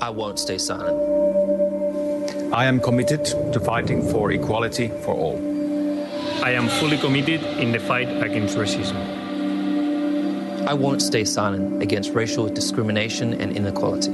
I won't stay silent. I am committed to fighting for equality for all. I am fully committed in the fight against racism. I won't stay silent against racial discrimination and inequality.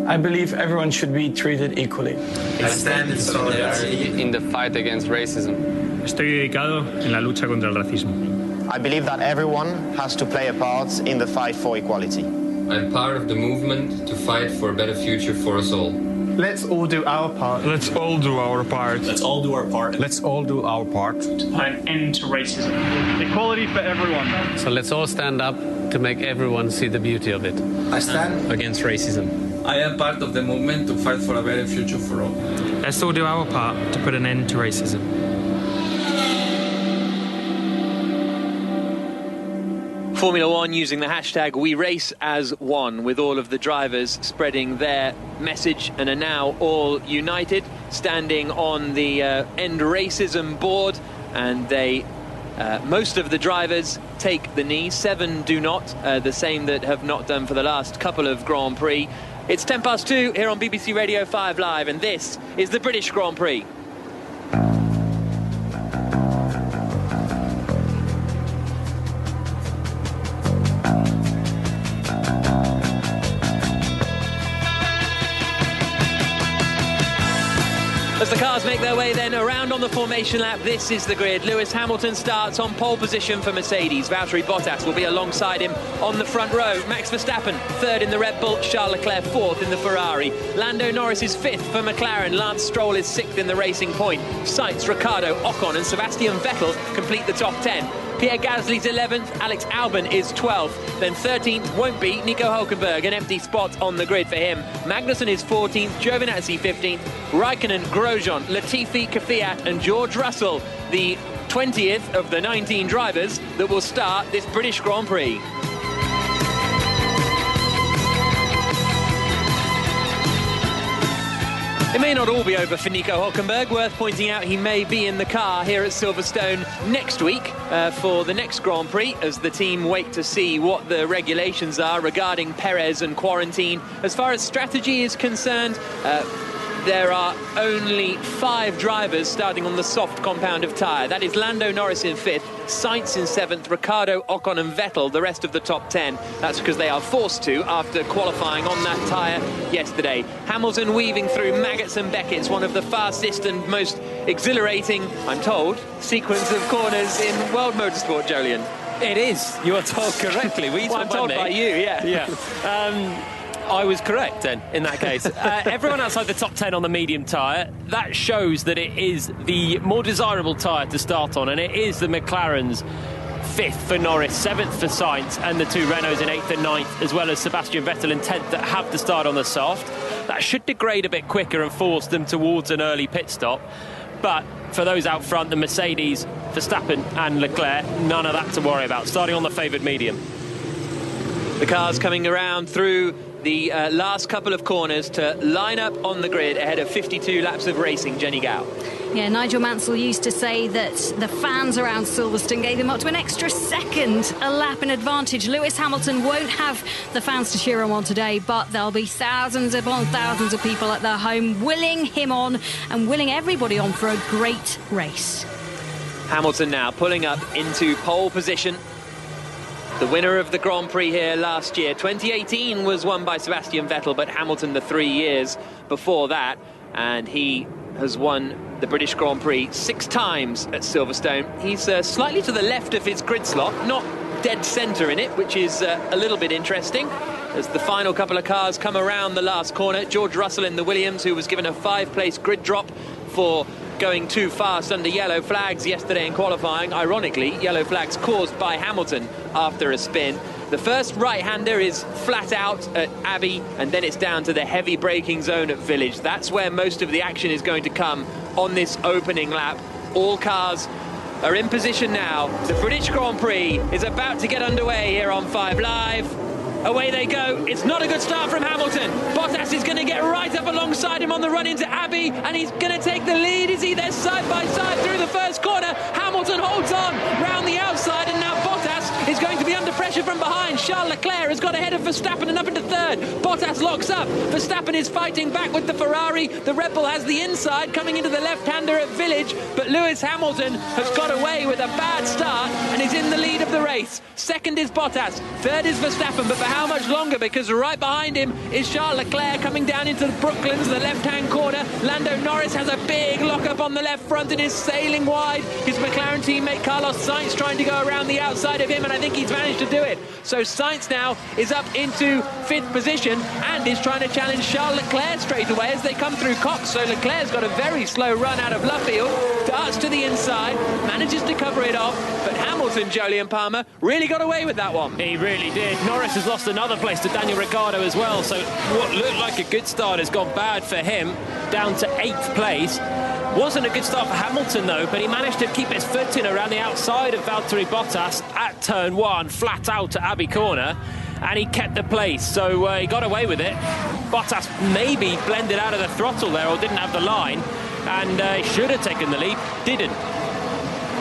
I believe everyone should be treated equally. I stand in solidarity in the fight against racism. Estoy dedicado en la lucha contra el racismo. I believe that everyone has to play a part in the fight for equality. I'm part of the movement to fight for a better future for us all. Let's all do our part. Let's all do our part. Let's all do our part. Let's all do our part. To put an end to racism. Equality for everyone. So let's all stand up to make everyone see the beauty of it. I stand against racism. I am part of the movement to fight for a better future for all. Let's all do our part to put an end to racism. Formula One using the hashtag #WeRaceAsOne, with all of the drivers spreading their message and are now all united, standing on the End Racism board, and most of the drivers take the knee. 7 do not, the same that have not done for the last couple of Grand Prix. It's 2:10 here on BBC Radio 5 Live, and this is the British Grand Prix. As the cars make their way then around on the formation lap, this is the grid. Lewis Hamilton starts on pole position for Mercedes. Valtteri Bottas will be alongside him on the front row. Max Verstappen, third in the Red Bull. Charles Leclerc, fourth in the Ferrari. Lando Norris is fifth for McLaren. Lance Stroll is sixth in the Racing Point. Sainz, Ricciardo, Ocon and Sebastian Vettel complete the top 10. Pierre Gasly's 11th, Alex Albon is 12th, then 13th won't be Nico Hülkenberg, an empty spot on the grid for him. Magnussen is 14th, Giovinazzi 15th, Raikkonen, Grosjean, Latifi, Kvyat and George Russell, the 20th of the 19 drivers that will start this British Grand Prix. It may not all be over for Nico Hülkenberg. Worth pointing out he may be in the car here at Silverstone next week for the next Grand Prix, as the team wait to see what the regulations are regarding Perez and quarantine. As far as strategy is concerned, there are only 5 drivers starting on the soft compound of tyre. That is Lando Norris in 5th, Sainz in 7th, Ricciardo, Ocon and Vettel, the rest of the top 10. That's because they are forced to after qualifying on that tyre yesterday. Hamilton weaving through maggots and Beckett's, one of the fastest and most exhilarating, I'm told, sequence of corners in world motorsport, Jolyon. It is. You are told correctly. Well, I'm told by you, yeah. I was correct then, in that case. Everyone outside the top 10 on the medium tyre, that shows that it is the more desirable tyre to start on, and it is the McLaren's 5th for Norris, 7th for Sainz, and the 2 Renaults in 8th and 9th, as well as Sebastian Vettel in 10th that have to start on the soft. That should degrade a bit quicker and force them towards an early pit stop. But for those out front, the Mercedes, Verstappen and Leclerc, none of that to worry about, starting on the favoured medium. The cars coming around through the last couple of corners to line up on the grid ahead of 52 laps of racing. Jenny Gow. Yeah, Nigel Mansell used to say that the fans around Silverstone gave him up to an extra second a lap in advantage. Lewis Hamilton won't have the fans to cheer him on today, but there'll be thousands upon thousands of people at their home willing him on and willing everybody on for a great race. Hamilton now pulling up into pole position. The winner of the Grand Prix here last year. 2018 was won by Sebastian Vettel, but Hamilton the 3 years before that. And he has won the British Grand Prix 6 times at Silverstone. He's slightly to the left of his grid slot, not dead centre in it, which is a little bit interesting. As the final couple of cars come around the last corner, George Russell in the Williams, who was given a 5-place grid drop for going too fast under yellow flags yesterday in qualifying. Ironically, yellow flags caused by Hamilton after a spin. The first right-hander is flat out at Abbey, and then it's down to the heavy braking zone at Village. That's where most of the action is going to come on this opening lap. All cars are in position now. The British Grand Prix is about to get underway here on 5 Live. Away they go. It's not a good start from Hamilton. Bottas is going to get right up alongside him on the run into Abbey, and he's going to take the lead. Is he there side by side through the first corner? Hamilton holds on round the outside, and now Bottas is going to be under under pressure from behind. Charles Leclerc has got ahead of Verstappen and up into third. Bottas locks up. Verstappen is fighting back with the Ferrari. The Red Bull has the inside, coming into the left-hander at Village, but Lewis Hamilton has got away with a bad start and is in the lead of the race. Second is Bottas, third is Verstappen, but for how much longer? Because right behind him is Charles Leclerc coming down into the Brooklands, the left-hand corner. Lando Norris has a big lock-up on the left front and is sailing wide. His McLaren teammate Carlos Sainz trying to go around the outside of him, and I think he's managed to do it. So Sainz now is up into fifth position and is trying to challenge Charles Leclerc straight away as they come through Cox. So Leclerc's got a very slow run out of Luffield, darts to the inside, manages to cover it off, but Hamilton, Jolyon Palmer, really got away with that one. He really did. Norris has lost another place to Daniel Ricciardo as well, so what looked like a good start has gone bad for him, down to 8th place. Wasn't a good start for Hamilton though, but he managed to keep his foot in around the outside of Valtteri Bottas at turn 1, flat out at Abbey Corner, and he kept the place, so he got away with it. Bottas maybe blended out of the throttle there or didn't have the line, and should have taken the lead, didn't.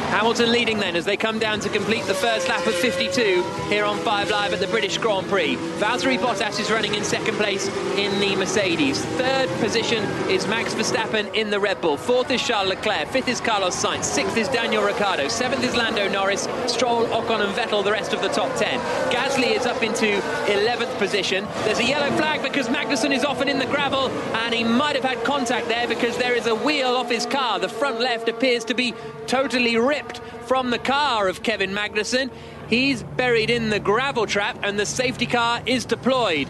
Hamilton leading then as they come down to complete the first lap of 52 here on 5 Live at the British Grand Prix. Valtteri Bottas is running in second place in the Mercedes. Third position is Max Verstappen in the Red Bull. Fourth is Charles Leclerc. Fifth is Carlos Sainz. Sixth is Daniel Ricciardo. Seventh is Lando Norris. Stroll, Ocon and Vettel, the rest of the top 10. Gasly is up into 11th position. There's a yellow flag because Magnussen is off and in the gravel, and he might have had contact there because there is a wheel off his car. The front left appears to be totally ripped from the car of Kevin Magnussen. He's buried in the gravel trap and the safety car is deployed.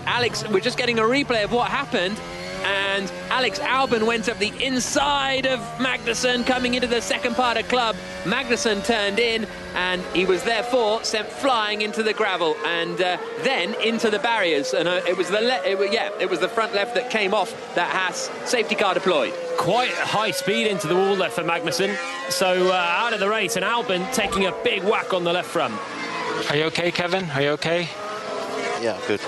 Alex, we're just getting a replay of what happened, and Alex Albon went up the inside of Magnussen coming into the second part of club. Magnussen turned in and he was therefore sent flying into the gravel and then into the barriers, and it was the front left that came off that Haas safety car deployed. Quite high speed into the wall there for Magnussen, so out of the race, and Albon taking a big whack on the left front. Are you okay, Kevin? Are you okay? Yeah, good.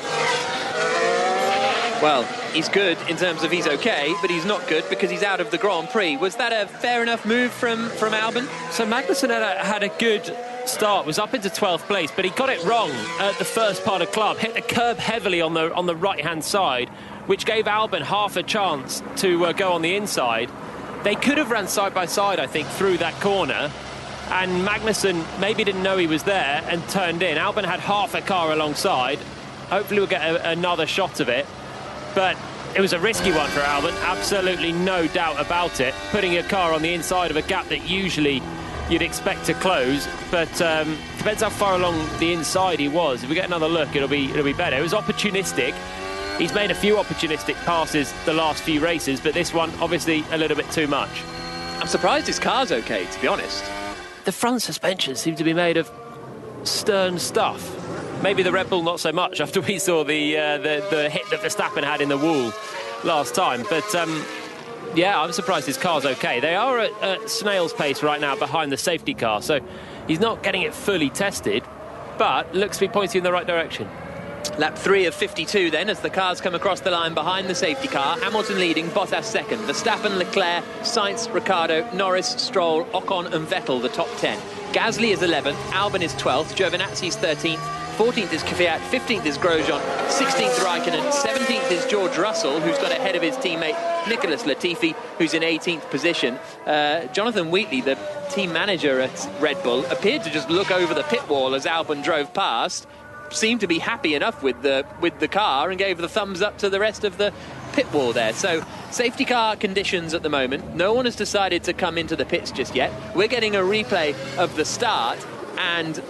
Well, he's good in terms of he's okay, but he's not good because he's out of the Grand Prix. Was that a fair enough move from Albon? So Magnussen had a good start, was up into 12th place, but he got it wrong at the first part of club, hit the curb heavily on the right-hand side, which gave Albon half a chance to go on the inside. They could have ran side by side, I think, through that corner, and Magnussen maybe didn't know he was there and turned in. Albon had half a car alongside. Hopefully we'll get another shot of it. But it was a risky one for Albon, absolutely no doubt about it. Putting a car on the inside of a gap that usually you'd expect to close, but depends how far along the inside he was. If we get another look, it'll be better. It was opportunistic. He's made a few opportunistic passes the last few races, but this one, obviously, a little bit too much. I'm surprised his car's okay, to be honest. The front suspension seemed to be made of stern stuff. Maybe the Red Bull not so much after we saw the hit that Verstappen had in the wall last time. But yeah, I'm surprised his car's okay. They are at snail's pace right now behind the safety car, so he's not getting it fully tested, but looks to be pointing in the right direction. Lap 3 of 52 then, as the cars come across the line behind the safety car. Hamilton leading, Bottas second. Verstappen, Leclerc, Sainz, Ricciardo, Norris, Stroll, Ocon and Vettel, the top 10. Gasly is 11th, Albon is 12th, Giovinazzi is 13th, 14th is Kvyat, 15th is Grosjean, 16th Raikkonen, 17th is George Russell, who's got ahead of his teammate Nicholas Latifi, who's in 18th position. Jonathan Wheatley, the team manager at Red Bull, appeared to just look over the pit wall as Albon drove past, seemed to be happy enough with the car and gave the thumbs up to the rest of the pit wall there. So safety car conditions at the moment. No one has decided to come into the pits just yet. We're getting a replay of the start, and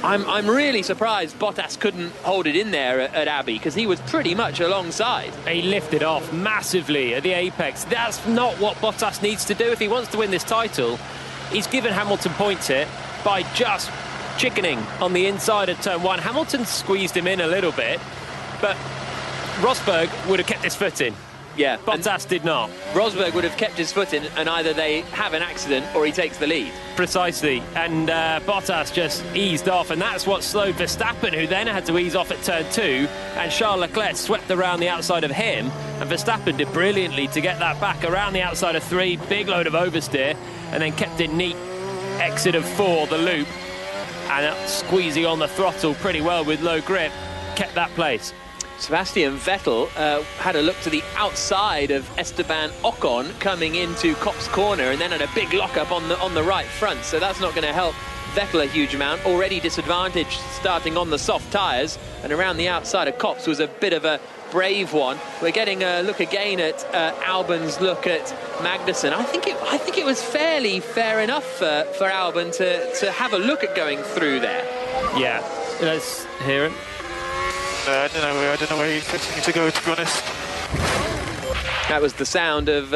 I'm really surprised Bottas couldn't hold it in there at Abbey, because he was pretty much alongside. He lifted off massively at the apex. That's not what Bottas needs to do if he wants to win this title. He's given Hamilton points here by just chickening on the inside of turn 1. Hamilton squeezed him in a little bit, but Rosberg would have kept his foot in. Yeah, Bottas did not. Rosberg would have kept his foot in, and either they have an accident or he takes the lead. Precisely, and Bottas just eased off, and that's what slowed Verstappen, who then had to ease off at turn 2, and Charles Leclerc swept around the outside of him, and Verstappen did brilliantly to get that back around the outside of 3, big load of oversteer, and then kept it neat. Exit of 4, the loop. and squeezing on the throttle pretty well with low grip, kept that place. Sebastian Vettel had a look to the outside of Esteban Ocon coming into Kopp's corner, and then had a big lock-up on the right front, so that's not going to help Vettel a huge amount. Already disadvantaged starting on the soft tyres, and around the outside of Kopp's was a bit of a brave one. We're getting a look again at Albon's look at Magnussen. I think it was fairly fair enough for Albon to have a look at going through there. Yeah, let's hear it. I don't know where he's expecting to go, to be honest. That was the sound of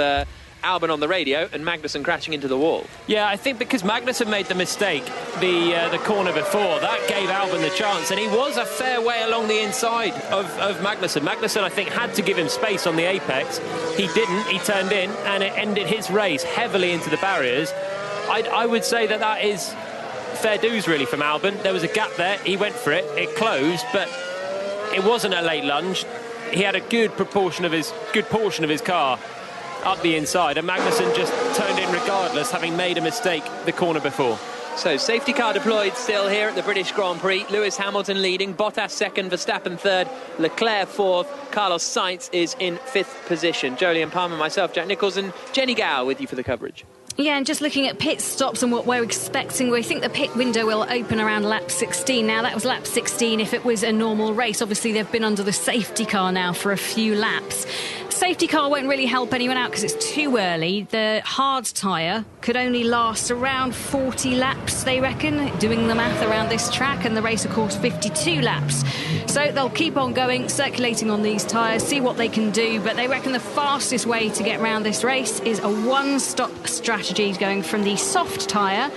Albon on the radio and Magnussen crashing into the wall. Yeah, I think because Magnussen made the mistake the corner before, that gave Albon the chance, and he was a fair way along the inside of Magnussen. Magnussen, I think, had to give him space on the apex. He didn't. He turned in, and it ended his race heavily into the barriers. I would say that is fair dues, really, from Albon. There was a gap there. He went for it. It closed, but it wasn't a late lunge. He had a good portion of his car up the inside, and Magnussen just turned in regardless, having made a mistake the corner before. So safety car deployed still here at the British Grand Prix. Lewis Hamilton leading, Bottas second, Verstappen third, Leclerc fourth, Carlos Sainz is in fifth position. Jolyon Palmer, myself, Jack Nicholls, and Jenny Gow with you for the coverage. Yeah, and just looking at pit stops and what we're expecting, we think the pit window will open around lap 16. Now, that was lap 16 if it was a normal race. Obviously, they've been under the safety car now for a few laps. Safety car won't really help anyone out because it's too early. The hard tyre could only last around 40 laps, they reckon, doing the math around this track, and the race, of course, 52 laps. So they'll keep on going, circulating on these tyres, see what they can do, but they reckon the fastest way to get around this race is a one-stop strategy, going from the soft tyre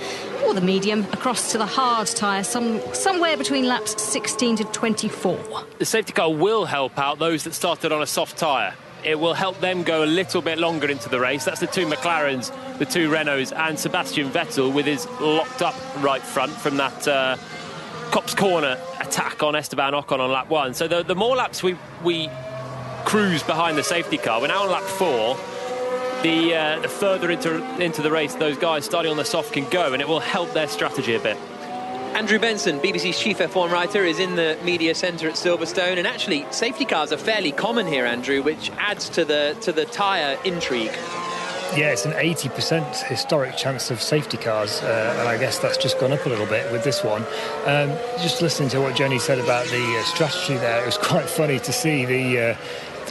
or the medium across to the hard tyre, somewhere between laps 16 to 24. The safety car will help out those that started on a soft tyre. It will help them go a little bit longer into the race. That's the two McLarens, the two Renaults, and Sebastian Vettel with his locked up right front from that Kopp's corner attack on Esteban Ocon on lap 1. So the more laps we cruise behind the safety car, we're now on lap 4, the further into the race those guys starting on the soft can go, and it will help their strategy a bit. Andrew Benson, BBC's chief F1 writer, is in the media centre at Silverstone, and actually safety cars are fairly common here, Andrew, which adds to the tyre intrigue. Yeah, it's an 80% historic chance of safety cars, and I guess that's just gone up a little bit with this one. Just listening to what Jenny said about the strategy there, it was quite funny to see the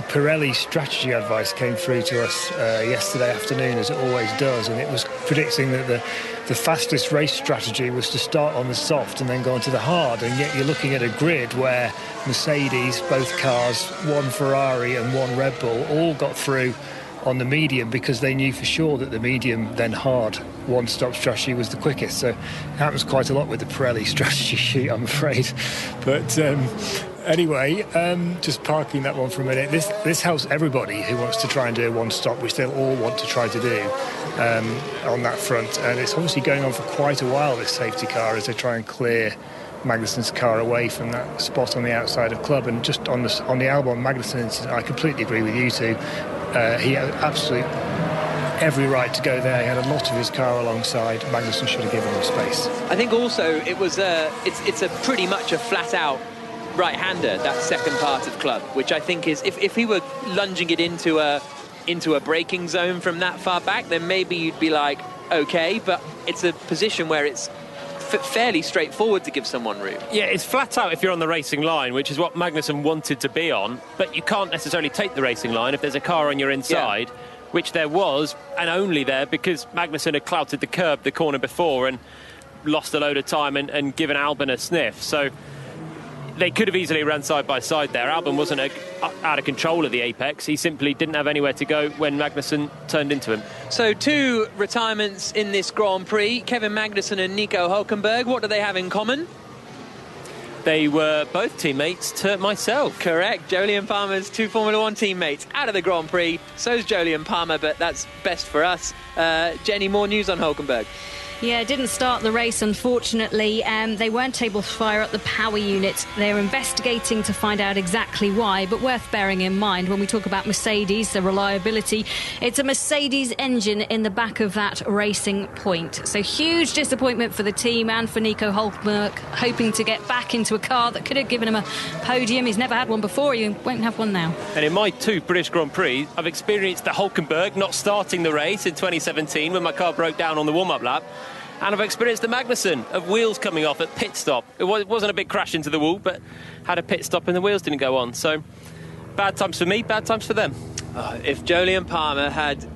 Pirelli strategy advice came through to us yesterday afternoon, as it always does, and it was predicting that the fastest race strategy was to start on the soft and then go on to the hard, and yet you're looking at a grid where Mercedes, both cars, one Ferrari and one Red Bull, all got through on the medium because they knew for sure that the medium then hard one-stop strategy was the quickest. So it happens quite a lot with the Pirelli strategy sheet, I'm afraid. But anyway, just parking that one for a minute. This helps everybody who wants to try and do a one-stop, which they'll all want to try to do on that front. And it's obviously going on for quite a while, this safety car, as they try and clear Magnussen's car away from that spot on the outside of club. And just on the Albon Magnussen incident, I completely agree with you two. He had absolutely every right to go there. He had a lot of his car alongside. Magnussen should have given him space. I think also it was it's a pretty much a flat-out right-hander, that second part of club, which I think is, if he were lunging it into a braking zone from that far back, then maybe you'd be like, okay, but it's a position where it's fairly straightforward to give someone room. Yeah, it's flat out if you're on the racing line, which is what Magnussen wanted to be on, but you can't necessarily take the racing line if there's a car on your inside, which there was, and only there because Magnussen had clouted the curb the corner before and lost a load of time and given Albon a sniff. So they could have easily run side by side there. Albon wasn't out of control of the apex. He simply didn't have anywhere to go when Magnussen turned into him. So two retirements in this Grand Prix, Kevin Magnussen and Nico Hülkenberg. What do they have in common? They were both teammates to myself. Correct. Jolyon Palmer's two Formula One teammates out of the Grand Prix. So's Jolyon Palmer, but that's best for us. Jenny, more news on Hülkenberg? Yeah, didn't start the race, unfortunately. They weren't able to fire up the power unit. They're investigating to find out exactly why, but worth bearing in mind when we talk about Mercedes, the reliability, it's a Mercedes engine in the back of that Racing Point. So huge disappointment for the team and for Nico Hulkenberg, hoping to get back into a car that could have given him a podium. He's never had one before, he won't have one now. And in my 2 British Grand Prix, I've experienced the Hulkenberg not starting the race in 2017 when my car broke down on the warm-up lap. And I've experienced the Magnussen of wheels coming off at pit stop. It wasn't a big crash into the wall, but had a pit stop and the wheels didn't go on. So bad times for me, bad times for them. If Jolyon Palmer had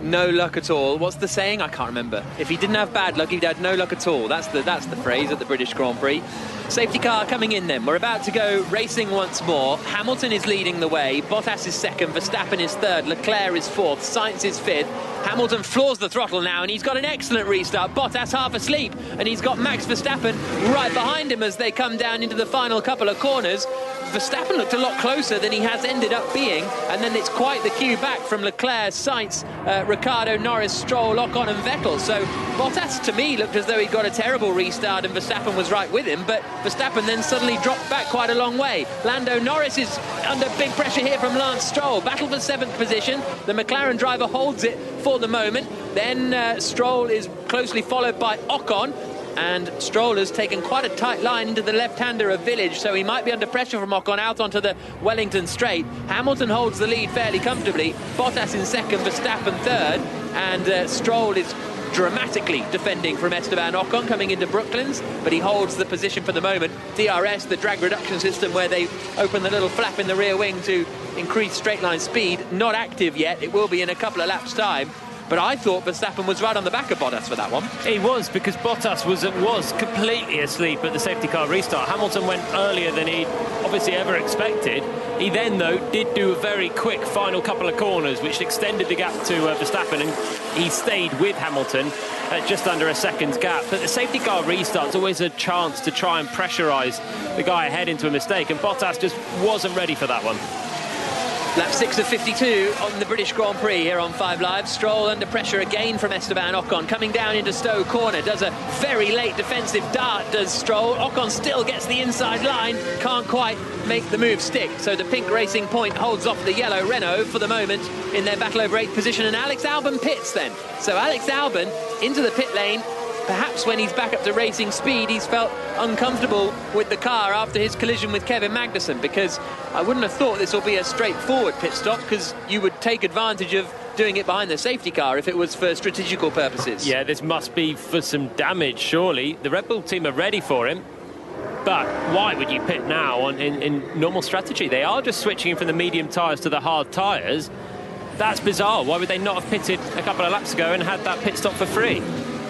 no luck at all, what's the saying? I can't remember. If he didn't have bad luck, he'd had no luck at all. That's the phrase at the British Grand Prix. Safety car coming in then. We're about to go racing once more. Hamilton is leading the way. Bottas is second. Verstappen is third. Leclerc is fourth. Sainz is fifth. Hamilton floors the throttle now, and he's got an excellent restart. Bottas half asleep, and he's got Max Verstappen right behind him as they come down into the final couple of corners. Verstappen looked a lot closer than he has ended up being, and then it's quite the queue back from Leclerc, Sainz, Ricciardo, Norris, Stroll, Ocon and Vettel. So Bottas, to me, looked as though he'd got a terrible restart and Verstappen was right with him, but Verstappen then suddenly dropped back quite a long way. Lando Norris is under big pressure here from Lance Stroll. Battle for 7th position. The McLaren driver holds it for the moment. Then Stroll is closely followed by Ocon. And Stroll has taken quite a tight line into the left-hander of Village, so he might be under pressure from Ocon out onto the Wellington straight. Hamilton holds the lead fairly comfortably. Bottas in second, Verstappen third, and Stroll is dramatically defending from Esteban Ocon coming into Brooklands, but he holds the position for the moment. DRS, the drag reduction system, where they open the little flap in the rear wing to increase straight line speed, not active yet. It will be in a couple of laps' time. But I thought Verstappen was right on the back of Bottas for that one. He was, because Bottas was completely asleep at the safety car restart. Hamilton went earlier than he'd obviously ever expected. He then, though, did do a very quick final couple of corners, which extended the gap to Verstappen, and he stayed with Hamilton at just under a second's gap. But the safety car restart's always a chance to try and pressurise the guy ahead into a mistake, and Bottas just wasn't ready for that one. Lap 6 of 52 on the British Grand Prix here on 5 Live. Stroll under pressure again from Esteban Ocon, coming down into Stowe Corner. Does a very late defensive dart, does Stroll. Ocon still gets the inside line, can't quite make the move stick. So the pink Racing Point holds off the yellow Renault for the moment in their battle over 8th position. And Alex Albon pits then. So Alex Albon into the pit lane. Perhaps when he's back up to racing speed, he's felt uncomfortable with the car after his collision with Kevin Magnussen, because I wouldn't have thought this will be a straightforward pit stop, because you would take advantage of doing it behind the safety car if it was for strategical purposes. Yeah, this must be for some damage, surely. The Red Bull team are ready for him. But why would you pit now in normal strategy? They are just switching from the medium tyres to the hard tyres. That's bizarre. Why would they not have pitted a couple of laps ago and had that pit stop for free?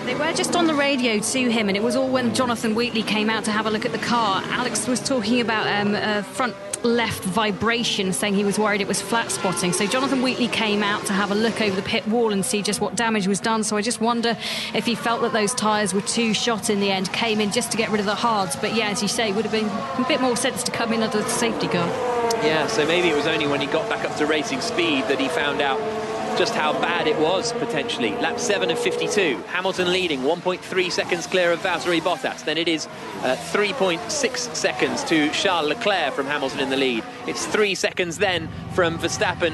They were just on the radio to him, and it was all when Jonathan Wheatley came out to have a look at the car. Alex was talking about front left vibration, saying he was worried it was flat spotting. So Jonathan Wheatley came out to have a look over the pit wall and see just what damage was done. So I just wonder if he felt that those tyres were too shot in the end, came in just to get rid of the hards. But yeah, as you say, it would have been a bit more sense to come in under the safety car. Yeah, so maybe it was only when he got back up to racing speed that he found out just how bad it was, potentially. Lap 7 of 52. Hamilton leading, 1.3 seconds clear of Valtteri Bottas. Then it is 3.6 seconds to Charles Leclerc from Hamilton in the lead. It's 3 seconds then from Verstappen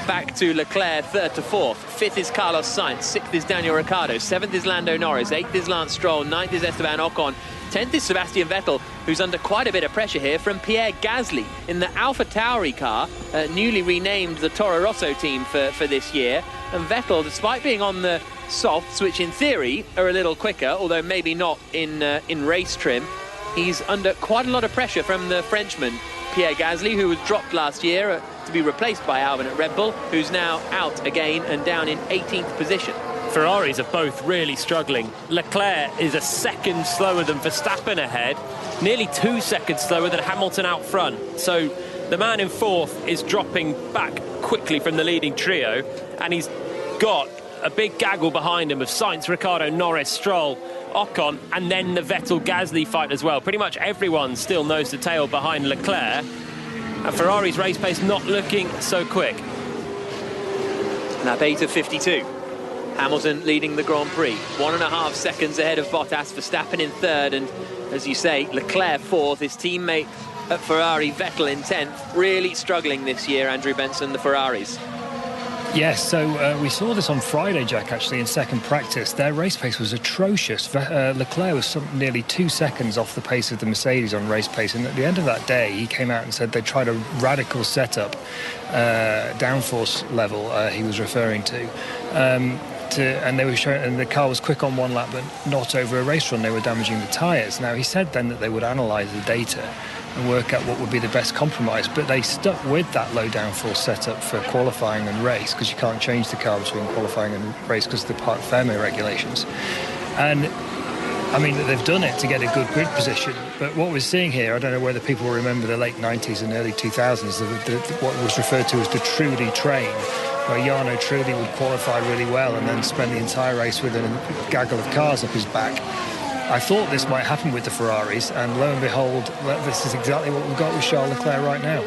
back to Leclerc, third to fourth. Fifth is Carlos Sainz. Sixth is Daniel Ricciardo. Seventh is Lando Norris. Eighth is Lance Stroll. Ninth is Esteban Ocon. 10th is Sebastian Vettel, who's under quite a bit of pressure here from Pierre Gasly in the AlphaTauri car, newly renamed the Toro Rosso team for this year. And Vettel, despite being on the softs, which in theory are a little quicker, although maybe not in race trim, he's under quite a lot of pressure from the Frenchman, Pierre Gasly, who was dropped last year to be replaced by Albon at Red Bull, who's now out again and down in 18th position. Ferraris are both really struggling. Leclerc is a second slower than Verstappen ahead, nearly 2 seconds slower than Hamilton out front. So the man in fourth is dropping back quickly from the leading trio, and he's got a big gaggle behind him of Sainz, Ricciardo, Norris, Stroll, Ocon, and then the Vettel-Gasly fight as well. Pretty much everyone still nose to tail behind Leclerc, and Ferrari's race pace not looking so quick. Lap 8 of 52. Hamilton leading the Grand Prix, 1.5 seconds ahead of Bottas, Verstappen in third, and as you say, Leclerc fourth, his teammate at Ferrari, Vettel in 10th. Really struggling this year, Andrew Benson, the Ferraris. Yes, so we saw this on Friday, Jack, actually, in second practice. Their race pace was atrocious. Leclerc was nearly 2 seconds off the pace of the Mercedes on race pace, and at the end of that day, he came out and said they tried a radical setup, downforce level he was referring to. And they were showing, and the car was quick on one lap, but not over a race run. They were damaging the tyres. Now, he said then that they would analyse the data and work out what would be the best compromise, but they stuck with that low downforce setup for qualifying and race, because you can't change the car between qualifying and race because of the Parc Fermé regulations. And I mean, they've done it to get a good grid position, but what we're seeing here, I don't know whether people will remember the late 90s and early 2000s, what was referred to as the Trudy train, where Jarno Trulli would qualify really well and then spend the entire race with a gaggle of cars up his back. I thought this might happen with the Ferraris, and lo and behold, this is exactly what we've got with Charles Leclerc right now.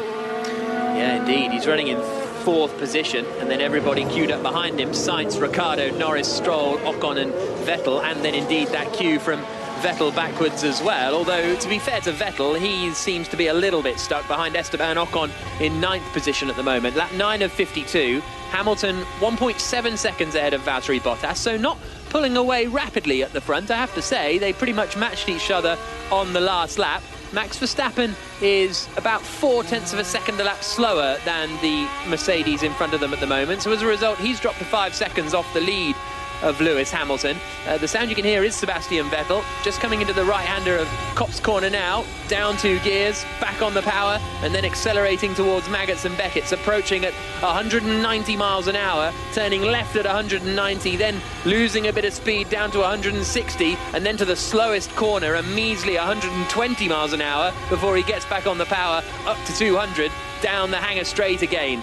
Yeah, indeed. He's running in fourth position, and then everybody queued up behind him. Sainz, Ricciardo, Norris, Stroll, Ocon and Vettel, and then indeed that queue from Vettel backwards as well. Although, to be fair to Vettel, he seems to be a little bit stuck behind Esteban Ocon in 9th position at the moment. Lap 9 of 52. Hamilton 1.7 seconds ahead of Valtteri Bottas, so not pulling away rapidly at the front. I have to say, they pretty much matched each other on the last lap. Max Verstappen is about 0.4 of a second a lap slower than the Mercedes in front of them at the moment. So as a result, he's dropped to 5 seconds off the lead of Lewis Hamilton. The sound you can hear is Sebastian Vettel, just coming into the right-hander of Copse Corner now, down 2 gears, back on the power, and then accelerating towards Maggots and Beckett's, approaching at 190 miles an hour, turning left at 190, then losing a bit of speed down to 160, and then to the slowest corner, a measly 120 miles an hour, before he gets back on the power, up to 200, down the hanger straight again.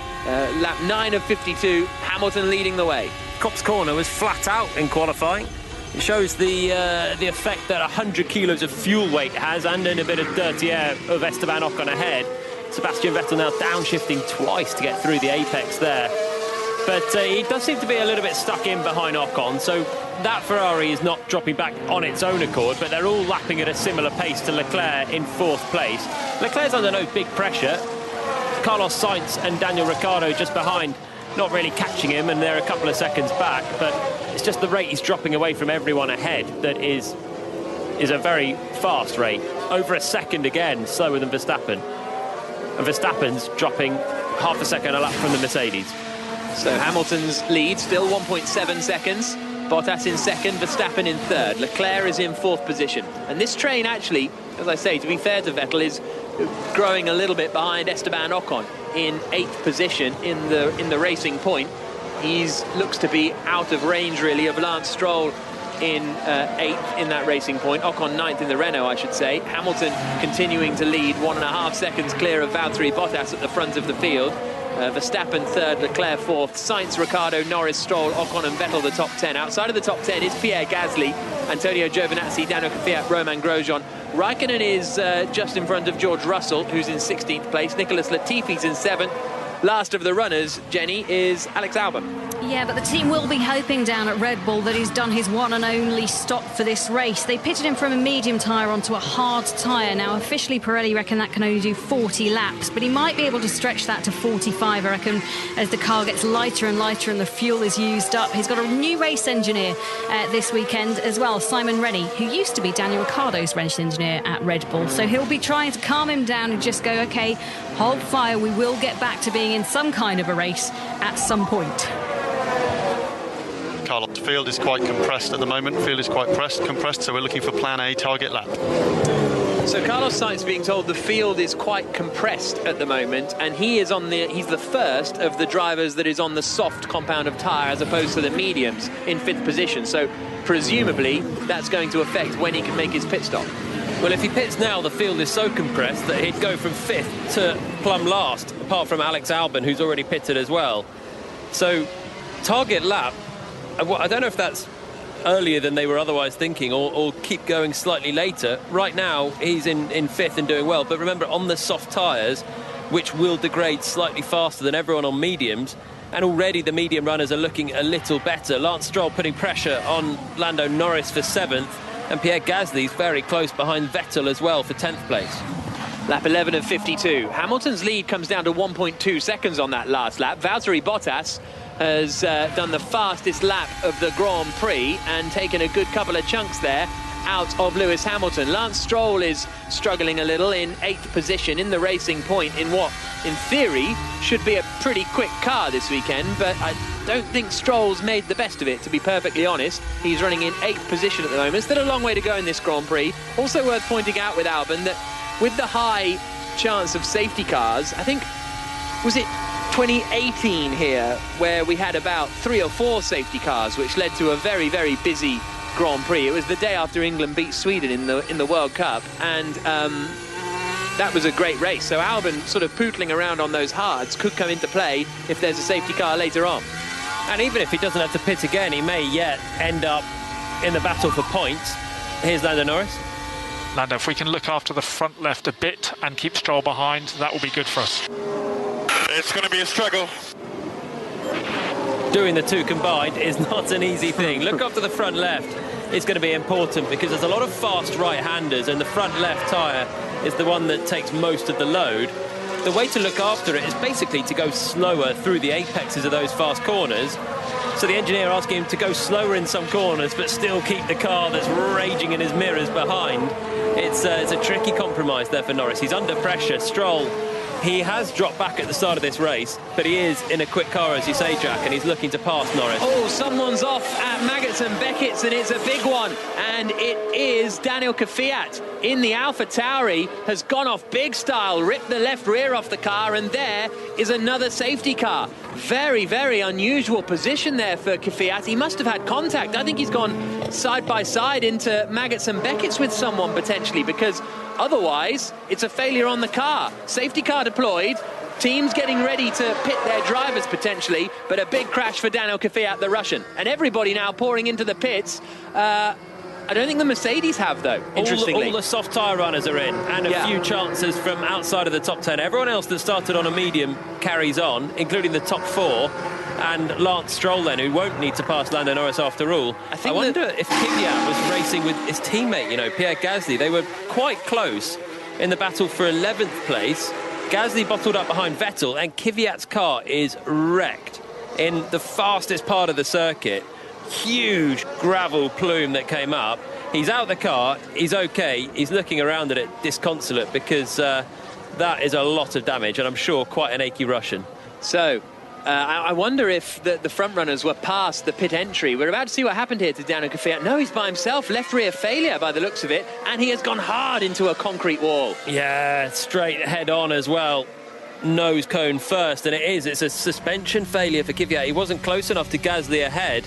Lap 9 of 52, Hamilton leading the way. Copse Corner was flat out in qualifying. It shows the effect that 100 kilos of fuel weight has, and in a bit of dirty air of Esteban Ocon ahead. Sebastian Vettel now downshifting twice to get through the apex there. But he does seem to be a little bit stuck in behind Ocon, so that Ferrari is not dropping back on its own accord, but they're all lapping at a similar pace to Leclerc in 4th place. Leclerc's under no big pressure. Carlos Sainz and Daniel Ricciardo just behind, not really catching him, and they're a couple of seconds back, but it's just the rate he's dropping away from everyone ahead that is a very fast rate. Over a second again, slower than Verstappen. And Verstappen's dropping half a second a lap from the Mercedes. So Hamilton's lead still 1.7 seconds. Bottas in second, Verstappen in third. Leclerc is in 4th position. And this train actually, as I say, to be fair to Vettel, is growing a little bit behind Esteban Ocon in 8th position in the Racing Point. He's looks to be out of range really of Lance Stroll in 8th in that Racing Point. Ocon 9th in the Renault, I should say. Hamilton continuing to lead, 1.5 seconds clear of Valtteri Bottas at the front of the field. Verstappen 3rd, Leclerc 4th, Sainz, Ricciardo, Norris, Stroll, Ocon and Vettel the top 10. Outside of the top 10 is Pierre Gasly, Antonio Giovinazzi, Daniel Kvyat, Romain Grosjean. Raikkonen is just in front of George Russell, who's in 16th place. Nicholas Latifi's in 7th. Last of the runners, Jenny, is Alex Albon. Yeah, but the team will be hoping down at Red Bull that he's done his one and only stop for this race. They pitted him from a medium tyre onto a hard tyre. Now, officially, Pirelli reckon that can only do 40 laps, but he might be able to stretch that to 45, I reckon, as the car gets lighter and lighter and the fuel is used up. He's got a new race engineer this weekend as well, Simon Rennie, who used to be Daniel Ricciardo's race engineer at Red Bull. So he'll be trying to calm him down and just go, OK, hold fire, we will get back to being in some kind of a race at some point. Carlos, field is quite compressed at the moment. Field is quite compressed, so we're looking for plan A, target lap. So Carlos Sainz being told the field is quite compressed at the moment, and he's the first of the drivers that is on the soft compound of tyre as opposed to the mediums in 5th position. So presumably that's going to affect when he can make his pit stop. Well, if he pits now, the field is so compressed that he'd go from 5th to plumb last, apart from Alex Albon, who's already pitted as well. So target lap, I don't know if that's earlier than they were otherwise thinking, or keep going slightly later. Right now, he's in 5th and doing well. But remember, on the soft tyres, which will degrade slightly faster than everyone on mediums. And already the medium runners are looking a little better. Lance Stroll putting pressure on Lando Norris for 7th, and Pierre Gasly's very close behind Vettel as well for 10th place. Lap 11 of 52. Hamilton's lead comes down to 1.2 seconds on that last lap. Valtteri Bottas has done the fastest lap of the Grand Prix and taken a good couple of chunks there out of Lewis Hamilton. Lance Stroll is struggling a little in 8th position in the Racing Point in what, in theory, should be a pretty quick car this weekend, but I don't think Stroll's made the best of it, to be perfectly honest. He's running in 8th position at the moment. Still a long way to go in this Grand Prix. Also worth pointing out with Albon that with the high chance of safety cars, I think, was it 2018 here, where we had about 3 or 4 safety cars, which led to a very, very busy Grand Prix. It was the day after England beat Sweden in the World Cup, and that was a great race. So Albon sort of pootling around on those hards could come into play if there's a safety car later on. And even if he doesn't have to pit again, he may yet end up in the battle for points. Here's Lando Norris. Lando, if we can look after the front left a bit and keep Stroll behind, that will be good for us. It's going to be a struggle. Doing the two combined is not an easy thing. Look after the front left. It's going to be important because there's a lot of fast right-handers, and the front left tyre is the one that takes most of the load. The way to look after it is basically to go slower through the apexes of those fast corners. So the engineer asking him to go slower in some corners but still keep the car that's raging in his mirrors behind. It's a tricky compromise there for Norris. He's under pressure. Stroll, he has dropped back at the start of this race, but he is in a quick car, as you say, Jack, and he's looking to pass Norris. Oh, someone's off at Maggots and Beckett's, and it's a big one. And it is Daniel Kvyat in the Alpha Tauri, has gone off big style, ripped the left rear off the car, and there is another safety car. Very, very unusual position there for Kvyat. He must have had contact. I think he's gone side by side into Maggots and Beckett's with someone potentially, because otherwise it's a failure on the car. Safety car deployed, teams getting ready to pit their drivers potentially, but a big crash for Daniel Kvyat, the Russian. And everybody now pouring into the pits. I don't think the Mercedes have, though, interestingly. All the soft tyre runners are in, and a few chances from outside of the top 10. Everyone else that started on a medium carries on, including the top 4. And Lance Stroll, then, who won't need to pass Lando Norris after all. I wonder if Kvyat was racing with his teammate, Pierre Gasly. They were quite close in the battle for 11th place. Gasly bottled up behind Vettel, and Kvyat's car is wrecked in the fastest part of the circuit. Huge gravel plume that came up. He's out the car, he's okay, he's looking around at it disconsolate, because that is a lot of damage, and I'm sure quite an achy Russian. So I wonder if the front runners were past the pit entry. We're about to see what happened here to Daniel Kvyat. No, he's by himself, left rear failure by the looks of it, and he has gone hard into a concrete wall. Yeah, straight head on as well. Nose cone first, and it's a suspension failure for Kvyat. He wasn't close enough to Gasly ahead.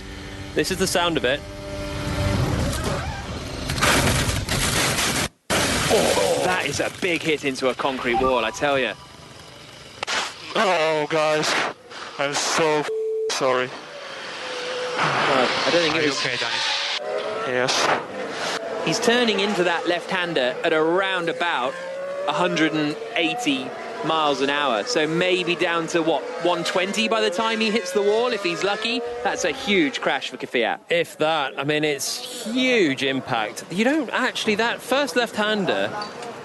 This is the sound of it. Oh, that is a big hit into a concrete wall, I tell you. Oh, guys, I'm so sorry. I don't think it was... okay, Danny? Yes. He's turning into that left-hander at around about 180 miles an hour, so maybe down to 120 by the time he hits the wall if he's lucky. That's a huge crash for Kvyat. If that, I mean, it's huge impact. You don't actually, that first left-hander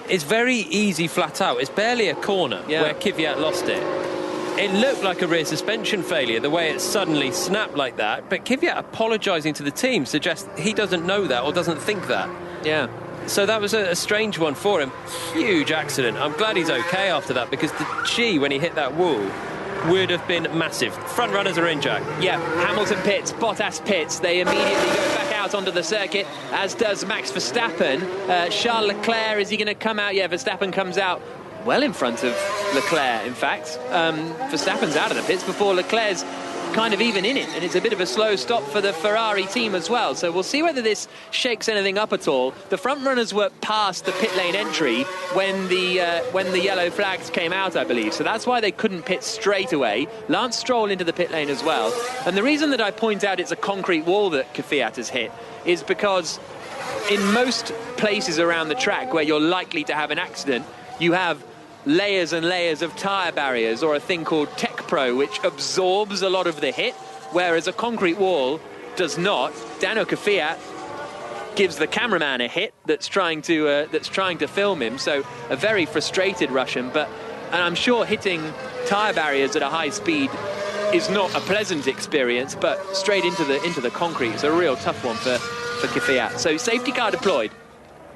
is very easy flat out. It's barely a corner where Kvyat lost it. It looked like a rear suspension failure, the way it suddenly snapped like that, but Kvyat apologising to the team suggests he doesn't know that or doesn't think that. Yeah. So that was a strange one for him. Huge accident. I'm glad he's okay after that, because the G, when he hit that wall, would have been massive. Front runners are in, Jack. Yeah, Hamilton pits, Bottas pits. They immediately go back out onto the circuit, as does Max Verstappen. Charles Leclerc, is he going to come out? Yeah, Verstappen comes out well in front of Leclerc, in fact. Verstappen's out of the pits before Leclerc's kind of even in it, and it's a bit of a slow stop for the Ferrari team as well. So we'll see whether this shakes anything up at all. The front runners were past the pit lane entry when the yellow flags came out, I believe. So that's why they couldn't pit straight away. Lance Stroll into the pit lane as well. And the reason that I point out it's a concrete wall that Kvyat has hit is because in most places around the track where you're likely to have an accident, you have layers and layers of tyre barriers, or a thing called Tech Pro, which absorbs a lot of the hit, whereas a concrete wall does not. Daniel Kvyat gives the cameraman a hit that's trying to film him, so a very frustrated Russian. And I'm sure hitting tyre barriers at a high speed is not a pleasant experience, but straight into the concrete is a real tough one for Kvyat. So safety car deployed.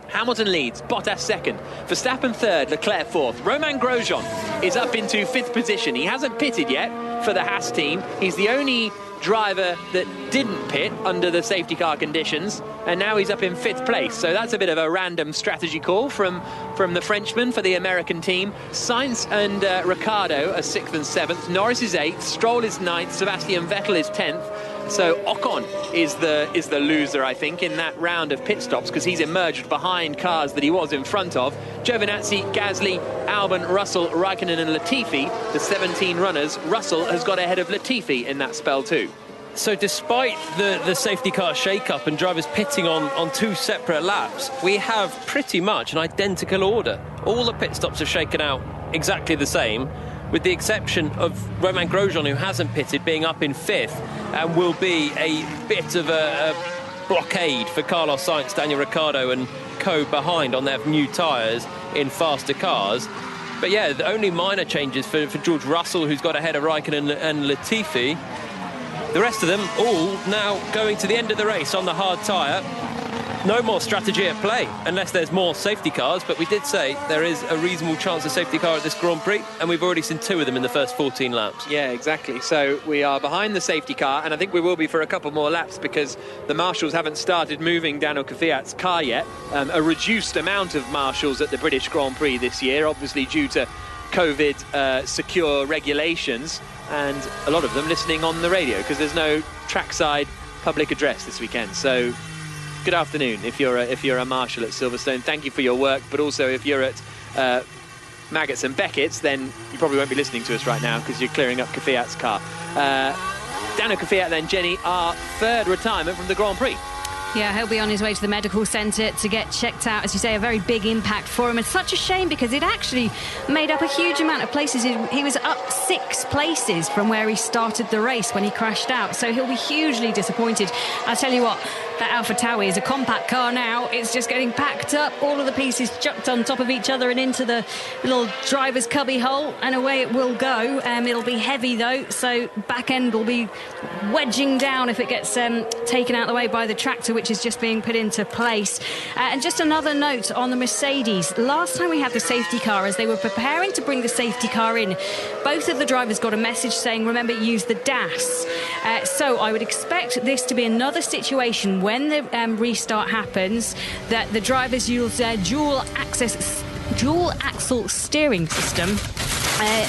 Hamilton leads, Bottas second, Verstappen third, Leclerc fourth. Romain Grosjean is up into fifth position. He hasn't pitted yet for the Haas team. He's the only driver that didn't pit under the safety car conditions, and now he's up in fifth place. So that's a bit of a random strategy call from the Frenchman for the American team. Sainz and Ricciardo are sixth and seventh. Norris is eighth, Stroll is ninth, Sebastian Vettel is 10th. So Ocon is the loser, I think, in that round of pit stops, because he's emerged behind cars that he was in front of. Giovinazzi, Gasly, Albon, Russell, Raikkonen and Latifi, the 17 runners. Russell has got ahead of Latifi in that spell too. So despite the safety car shake-up and drivers pitting on two separate laps, we have pretty much an identical order. All the pit stops are shaken out exactly the same, with the exception of Romain Grosjean, who hasn't pitted, being up in fifth, and will be a bit of a blockade for Carlos Sainz, Daniel Ricciardo and co behind on their new tyres in faster cars. But yeah, the only minor changes for George Russell, who's got ahead of Raikkonen and Latifi. The rest of them all now going to the end of the race on the hard tyre. No more strategy at play, unless there's more safety cars, but we did say there is a reasonable chance of safety car at this Grand Prix, and we've already seen two of them in the first 14 laps. Yeah, exactly. So we are behind the safety car, and I think we will be for a couple more laps, because the marshals haven't started moving Daniel Kvyat's car yet. A reduced amount of marshals at the British Grand Prix this year, obviously due to COVID secure regulations, and a lot of them listening on the radio, because there's no trackside public address this weekend. So good afternoon if you're a marshal at Silverstone. Thank you for your work, but also if you're at Maggots and Beckett's, then you probably won't be listening to us right now because you're clearing up Kvyat's car. Daniel Kvyat then, Jenny, our third retirement from the Grand Prix. Yeah, he'll be on his way to the medical centre to get checked out. As you say, a very big impact for him. It's such a shame because it actually made up a huge amount of places. He was up 6 places from where he started the race when he crashed out. So he'll be hugely disappointed. I tell you what, that Alpha Tauri is a compact car now. It's just getting packed up, all of the pieces chucked on top of each other and into the little driver's cubby hole, and away it will go. It'll be heavy though, so back end will be wedging down if it gets taken out of the way by the tractor, which is just being put into place. And just another note on the Mercedes. Last time we had the safety car, as they were preparing to bring the safety car in, both of the drivers got a message saying, remember, use the DAS. So I would expect this to be another situation when the restart happens, that the drivers use their dual axle steering system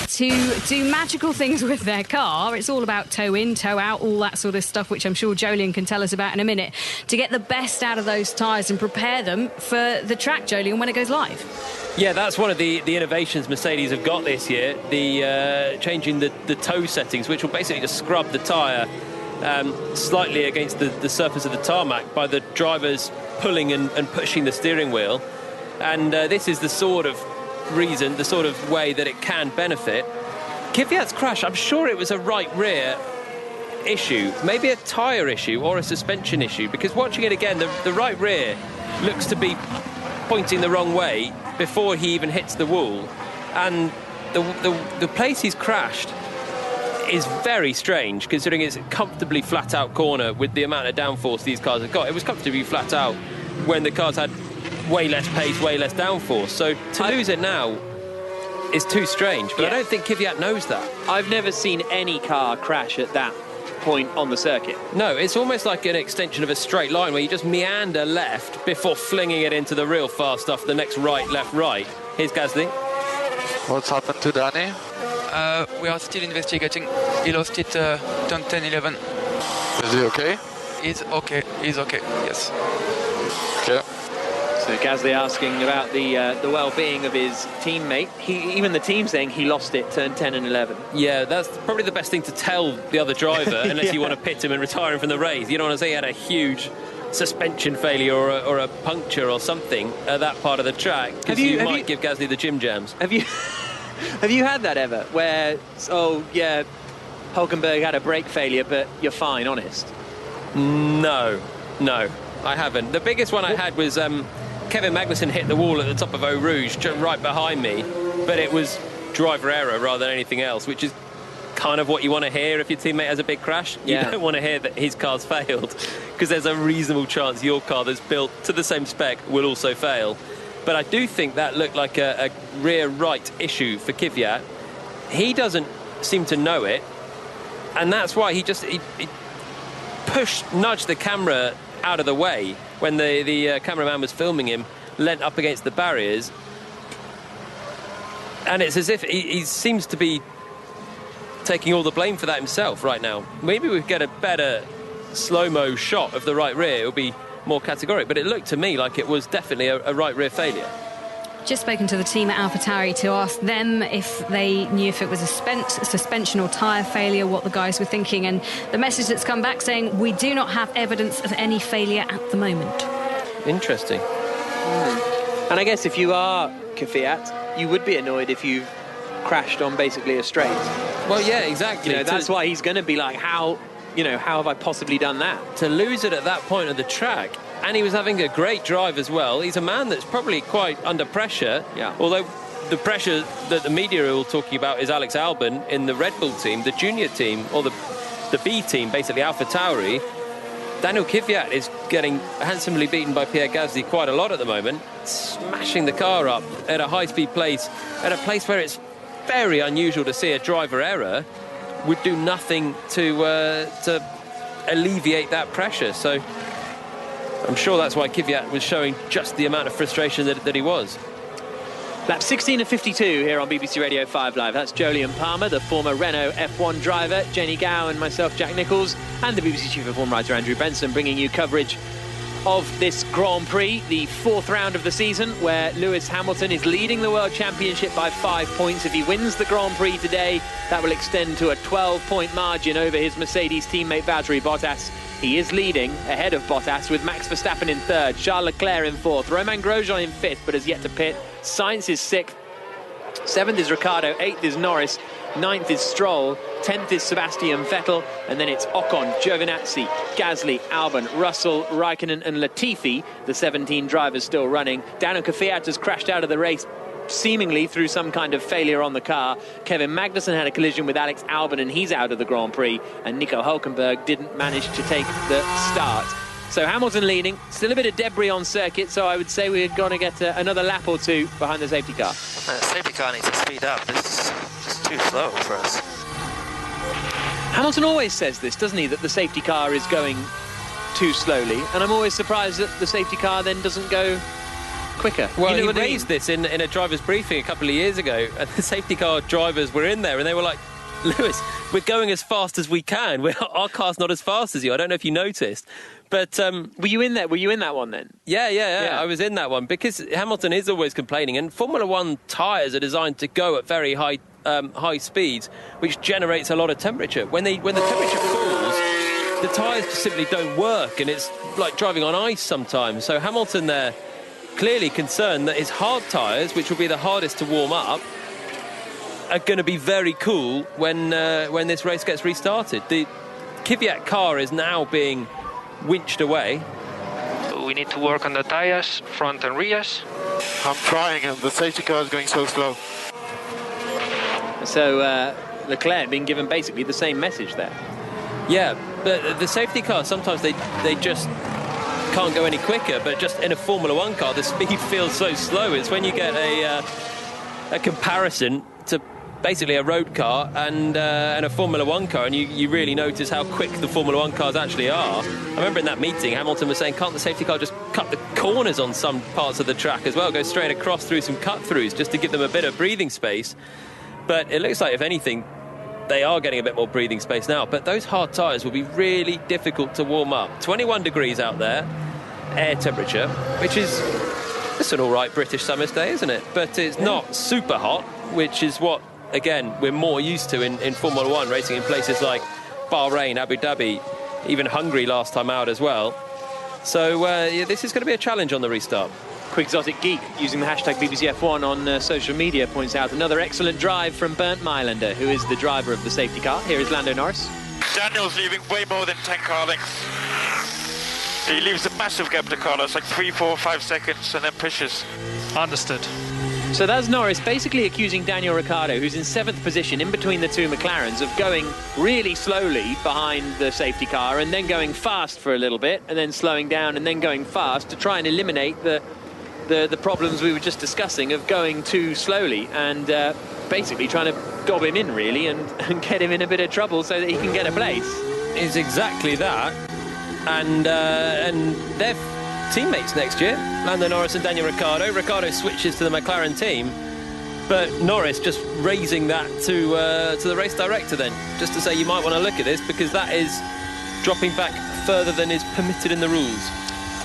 to do magical things with their car. It's all about toe in, toe out, all that sort of stuff, which I'm sure Jolien can tell us about in a minute, to get the best out of those tyres and prepare them for the track, Jolien, when it goes live. Yeah, that's one of the innovations Mercedes have got this year, the changing the toe settings, which will basically just scrub the tyre slightly against the surface of the tarmac by the drivers pulling and pushing the steering wheel. And this is the sort of reason, the sort of way that it can benefit. Kvyat's crash, I'm sure it was a right rear issue, maybe a tyre issue or a suspension issue, because watching it again, the right rear looks to be pointing the wrong way before he even hits the wall. And the place he's crashed is very strange, considering it's a comfortably flat out corner with the amount of downforce these cars have got. It was comfortably flat out when the cars had way less pace, way less downforce. So to lose it now is too strange, but yeah. I don't think Kvyat knows that. I've never seen any car crash at that point on the circuit. No, it's almost like an extension of a straight line where you just meander left before flinging it into the real fast stuff, the next right, left, right. Here's Gasly. What's happened to Danny? We are still investigating. He lost it turn 10, 11. Is he okay? He's okay, yes. Okay. So Gasly asking about the well-being of his teammate. Even the team saying he lost it turn 10 and 11. Yeah, that's probably the best thing to tell the other driver, unless you want to pit him and retire him from the race. You don't want to say he had a huge suspension failure or a puncture or something at that part of the track, because you might give Gasly the gym jams. Have you Have you had that ever, where, oh, yeah, Hulkenberg had a brake failure, but you're fine, honest? No, I haven't. The biggest one I had was Kevin Magnussen hit the wall at the top of Eau Rouge, right behind me, but it was driver error rather than anything else, which is kind of what you want to hear if your teammate has a big crash. You don't want to hear that his car's failed, because there's a reasonable chance your car that's built to the same spec will also fail. But I do think that looked like a rear right issue for Kvyat. He doesn't seem to know it, and that's why he nudged the camera out of the way when the cameraman was filming him, leant up against the barriers. And it's as if he seems to be taking all the blame for that himself right now. Maybe we get a better slow-mo shot of the right rear, it'll be more categoric, but it looked to me like it was definitely a right rear failure. Just spoken to the team at AlphaTauri to ask them if they knew if it was a suspension or tyre failure, what the guys were thinking, and the message that's come back saying we do not have evidence of any failure at the moment. Interesting. And I guess if you are Kvyat, you would be annoyed if you crashed on basically a straight. Well, yeah, exactly. You know, that's why he's going to be like, how have I possibly done that? To lose it at that point of the track, and he was having a great drive as well. He's a man that's probably quite under pressure. Yeah. Although the pressure that the media are all talking about is Alex Albon in the Red Bull team, the junior team, or the B team, basically AlphaTauri. Daniel Kvyat is getting handsomely beaten by Pierre Gasly quite a lot at the moment, smashing the car up at a high-speed place, at a place where it's very unusual to see a driver error, would do nothing to alleviate that pressure. So I'm sure that's why Kvyat was showing just the amount of frustration that he was. Lap 16 of 52 here on BBC Radio 5 Live. That's Jolyon Palmer, the former Renault F1 driver, Jenny Gow and myself, Jack Nicholls, and the BBC Chief F1 writer Andrew Benson, bringing you coverage of this Grand Prix, the fourth round of the season, where Lewis Hamilton is leading the World Championship by 5 points. If he wins the Grand Prix today, that will extend to a 12-point margin over his Mercedes teammate Valtteri Bottas. He is leading ahead of Bottas, with Max Verstappen in third, Charles Leclerc in fourth, Romain Grosjean in fifth, but has yet to pit. Sainz is sixth, seventh is Ricciardo, eighth is Norris, ninth is Stroll, 10th is Sebastian Vettel, and then it's Ocon, Giovinazzi, Gasly, Albon, Russell, Raikkonen and Latifi, the 17 drivers still running. Daniel Kvyat has crashed out of the race, seemingly through some kind of failure on the car. Kevin Magnussen had a collision with Alex Albon and he's out of the Grand Prix, and Nico Hulkenberg didn't manage to take the start. So Hamilton leading, still a bit of debris on circuit, so I would say we're going to get another lap or two behind the safety car. The safety car needs to speed up. This is just too slow for us. Hamilton always says this, doesn't he, that the safety car is going too slowly, and I'm always surprised that the safety car then doesn't go quicker. Well, he raised this in a driver's briefing a couple of years ago, and the safety car drivers were in there, and they were like, Lewis, we're going as fast as we can. Our car's not as fast as you. I don't know if you noticed. But were you in there? Were you in that one then? Yeah. I was in that one, because Hamilton is always complaining, and Formula One tyres are designed to go at very high speeds, which generates a lot of temperature. When the temperature falls, the tyres just simply don't work, and it's like driving on ice sometimes. So Hamilton there clearly concerned that his hard tyres, which will be the hardest to warm up, are going to be very cool when this race gets restarted. The Kvyat car is now being winched away. We need to work on the tires, front and rears. I'm trying, and the safety car is going so slow. So Leclerc being given basically the same message there. Yeah, but the safety cars, sometimes they just can't go any quicker, but just in a Formula One car, the speed feels so slow. It's when you get a comparison to basically a road car and a Formula One car, and you really notice how quick the Formula One cars actually are. I remember in that meeting, Hamilton was saying, can't the safety car just cut the corners on some parts of the track as well, go straight across through some cut-throughs just to give them a bit of breathing space? But it looks like, if anything, they are getting a bit more breathing space now. But those hard tyres will be really difficult to warm up. 21 degrees out there, air temperature, which is just an all right British summer's day, isn't it? But it's not super hot, which is what, again, we're more used to in Formula One, racing in places like Bahrain, Abu Dhabi, even Hungary last time out as well. So this is going to be a challenge on the restart. Quixotic Geek, using the hashtag BBCF1 on social media, points out another excellent drive from Bernd Mailander, who is the driver of the safety car. Here is Lando Norris. Daniel's leaving way more than 10 car lengths. He leaves a massive gap to Carlos, like 3, 4, 5 seconds, and then pushes. Understood. So that's Norris basically accusing Daniel Ricciardo, who's in 7th position in between the two McLarens, of going really slowly behind the safety car and then going fast for a little bit and then slowing down and then going fast to try and eliminate the problems we were just discussing of going too slowly and basically trying to gob him in, really, and get him in a bit of trouble so that he can get a place. It's exactly that. And they're teammates next year, Lando Norris and Daniel Ricciardo. Ricciardo switches to the McLaren team, but Norris just raising that to the race director then, just to say you might want to look at this because that is dropping back further than is permitted in the rules.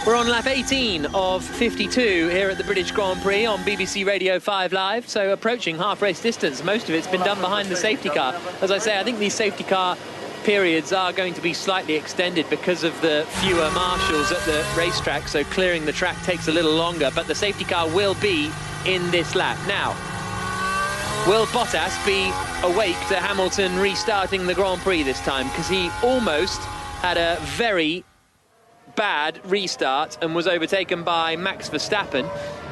We're on lap 18 of 52 here at the British Grand Prix on BBC Radio 5 Live, so approaching half race distance. Most of it's been done behind the safety car. As I say, I think these safety car periods are going to be slightly extended because of the fewer marshals at the racetrack, so clearing the track takes a little longer, but the safety car will be in this lap. Now, will Bottas be awake to Hamilton restarting the Grand Prix this time? Because he almost had a very bad restart and was overtaken by Max Verstappen.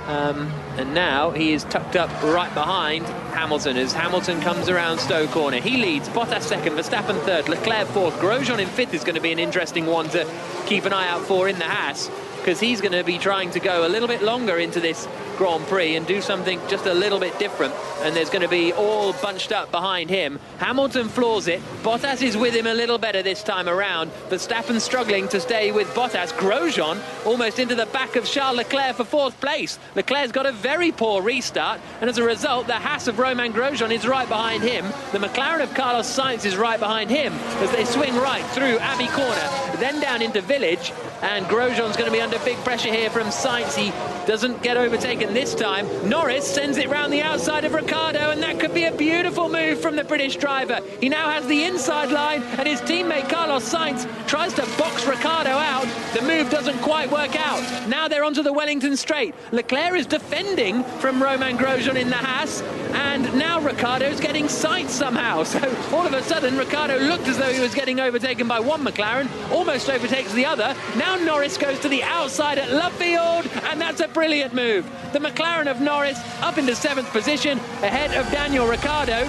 And now he is tucked up right behind Hamilton as Hamilton comes around Stowe Corner. He leads, Bottas second, Verstappen third, Leclerc fourth. Grosjean in fifth is going to be an interesting one to keep an eye out for in the Haas, because he's going to be trying to go a little bit longer into this Grand Prix and do something just a little bit different, and there's going to be all bunched up behind him. Hamilton floors it, Bottas is with him a little better this time around. Verstappen struggling to stay with Bottas. Grosjean almost into the back of Charles Leclerc for fourth place. Leclerc's got a very poor restart, and as a result the Haas of Romain Grosjean is right behind him. The McLaren of Carlos Sainz is right behind him as they swing right through Abbey Corner, then down into Village, and Grosjean's going to be under big pressure here from Sainz. He doesn't get overtaken this time. Norris sends it round the outside of Ricciardo, and that could be a beautiful move from the British driver. He now has the inside line, and his teammate Carlos Sainz tries to box Ricciardo out. The move doesn't quite work out. Now they're onto the Wellington Straight. Leclerc is defending from Romain Grosjean in the Haas, and now Ricciardo's getting Sainz somehow. So all of a sudden Ricciardo looked as though he was getting overtaken by one McLaren, almost overtakes the other. Now Norris goes to the outside at Luffield, and that's a brilliant move. The McLaren of Norris up into 7th position ahead of Daniel Ricciardo.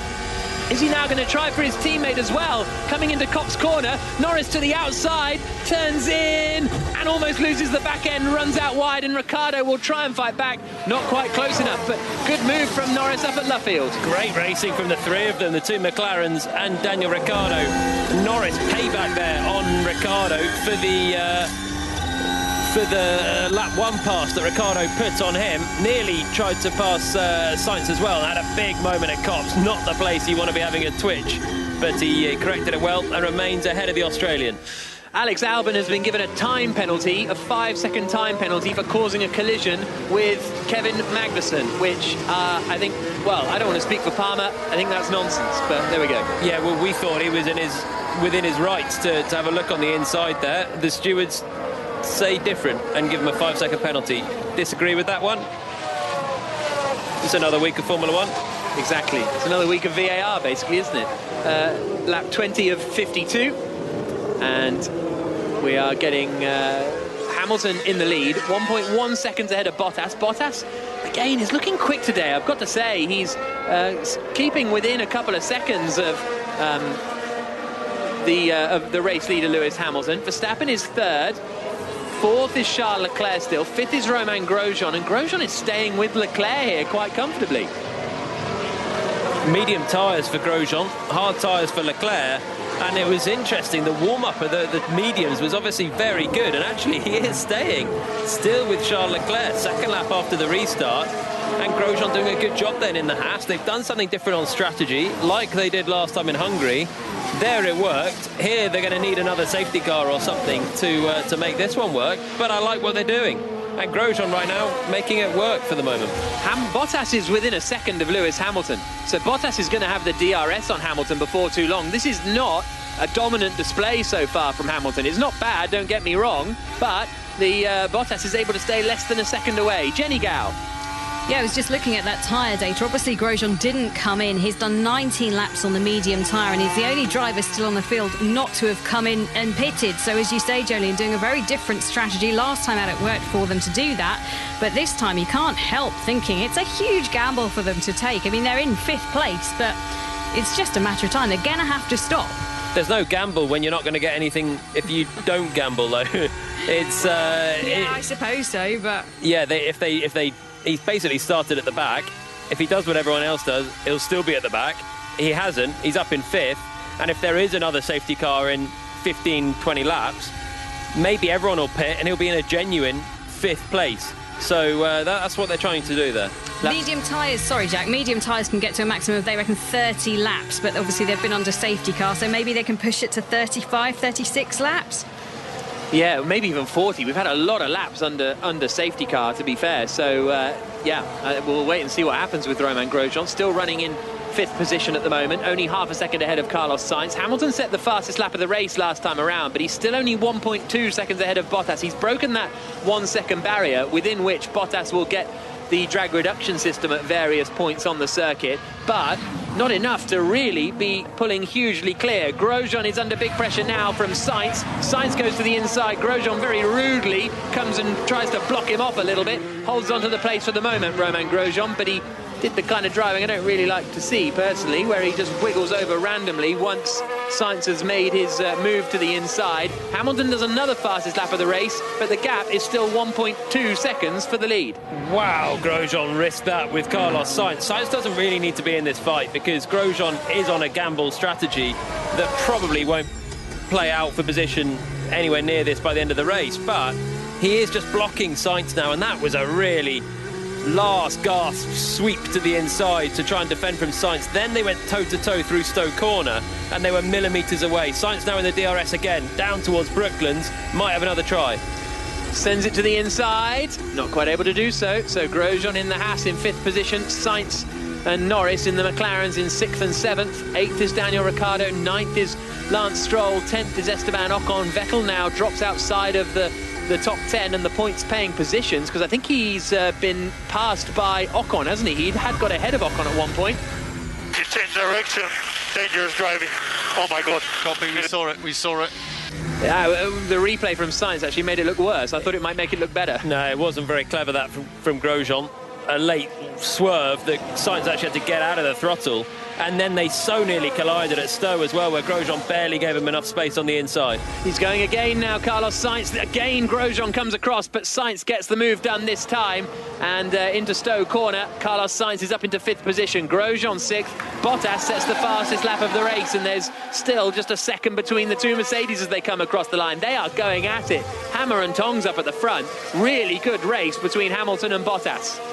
Is he now going to try for his teammate as well? Coming into Cops Corner, Norris to the outside, turns in and almost loses the back end, runs out wide, and Ricciardo will try and fight back. Not quite close enough, but good move from Norris up at Luffield. Great racing from the three of them, the two McLarens and Daniel Ricciardo. Norris payback there on Ricciardo for the lap 1 pass that Ricciardo put on him. Nearly tried to pass Sainz as well. Had a big moment at Copse. Not the place you want to be having a twitch, but he corrected it well and remains ahead of the Australian. Alex Albon has been given a time penalty, a 5-second time penalty for causing a collision with Kevin Magnussen, which I think, well, I don't want to speak for Palmer. I think that's nonsense, but there we go. Yeah, well, we thought he was within his rights to have a look on the inside there. The stewards say different and give him a 5-second penalty. Disagree with that one? It's another week of Formula 1. Exactly. It's another week of VAR, basically, isn't it? Lap 20 of 52. And we are getting Hamilton in the lead, 1.1 seconds ahead of Bottas. Bottas, again, is looking quick today. I've got to say, he's keeping within a couple of seconds of the race leader, Lewis Hamilton. Verstappen is third. Fourth is Charles Leclerc still. Fifth is Romain Grosjean, and Grosjean is staying with Leclerc here quite comfortably. Medium tyres for Grosjean, hard tyres for Leclerc, and it was interesting. The warm-up of the mediums was obviously very good, and actually he is staying still with Charles Leclerc. Second lap after the restart, and Grosjean doing a good job then in the Haas. They've done something different on strategy, like they did last time in Hungary. There it worked. Here they're going to need another safety car or something to make this one work, but I like what they're doing. And Grosjean right now making it work for the moment. Bottas is within a second of Lewis Hamilton, so Bottas is going to have the DRS on Hamilton before too long. This is not a dominant display so far from Hamilton. It's not bad, don't get me wrong, but the Bottas is able to stay less than a second away. Jenny Gao. Yeah, I was just looking at that tyre data. Obviously, Grosjean didn't come in. He's done 19 laps on the medium tyre, and he's the only driver still on the field not to have come in and pitted. So, as you say, Jolene, doing a very different strategy. Last time out, it worked for them to do that. But this time, you can't help thinking it's a huge gamble for them to take. I mean, they're in 5th place, but it's just a matter of time. They're going to have to stop. There's no gamble when you're not going to get anything if you don't gamble, though. It's I suppose so, but yeah, he's basically started at the back. If he does what everyone else does, he'll still be at the back. He hasn't. He's up in 5th. And if there is another safety car in 15, 20 laps, maybe everyone will pit and he'll be in a genuine 5th place. So that's what they're trying to do there. Medium tyres, sorry Jack, medium tyres can get to a maximum of, they reckon, 30 laps, but obviously they've been under safety car, so maybe they can push it to 35, 36 laps? Yeah, maybe even 40. We've had a lot of laps under safety car, to be fair. So, we'll wait and see what happens with Romain Grosjean. Still running in 5th position at the moment, only half a second ahead of Carlos Sainz. Hamilton set the fastest lap of the race last time around, but he's still only 1.2 seconds ahead of Bottas. He's broken that 1 second barrier within which Bottas will get the drag reduction system at various points on the circuit, but not enough to really be pulling hugely clear. Grosjean is under big pressure now from Sainz. Sainz goes to the inside. Grosjean very rudely comes and tries to block him off a little bit. Holds onto the place for the moment, Romain Grosjean, but he did the kind of driving I don't really like to see personally, where he just wiggles over randomly once Sainz has made his move to the inside. Hamilton does another fastest lap of the race, but the gap is still 1.2 seconds for the lead. Wow, Grosjean risked that with Carlos Sainz. Sainz doesn't really need to be in this fight because Grosjean is on a gamble strategy that probably won't play out for position anywhere near this by the end of the race, but he is just blocking Sainz now, and that was a really last gasp sweep to the inside to try and defend from Sainz. Then they went toe-to-toe through Stowe Corner and they were millimetres away. Sainz now in the DRS again, down towards Brooklands, might have another try. Sends it to the inside, not quite able to do so. So Grosjean in the Haas in 5th position, Sainz and Norris in the McLarens in 6th and 7th. 8th is Daniel Ricciardo, 9th is Lance Stroll, 10th is Esteban Ocon. Vettel now drops outside of the top 10 and the points-paying positions, because I think he's been passed by Ocon, hasn't he? He had got ahead of Ocon at one point. He changed direction. Dangerous driving. Oh my God. Copy, we saw it. Yeah, the replay from Sainz actually made it look worse. I thought it might make it look better. No, it wasn't very clever, that from Grosjean. A late swerve that Sainz actually had to get out of the throttle, and then they so nearly collided at Stowe as well, where Grosjean barely gave him enough space on the inside. He's going again now, Carlos Sainz. Again, Grosjean comes across, but Sainz gets the move done this time, and into Stowe Corner. Carlos Sainz is up into 5th position. Grosjean 6th. Bottas sets the fastest lap of the race, and there's still just a second between the two Mercedes as they come across the line. They are going at it. Hammer and tongs up at the front. Really good race between Hamilton and Bottas.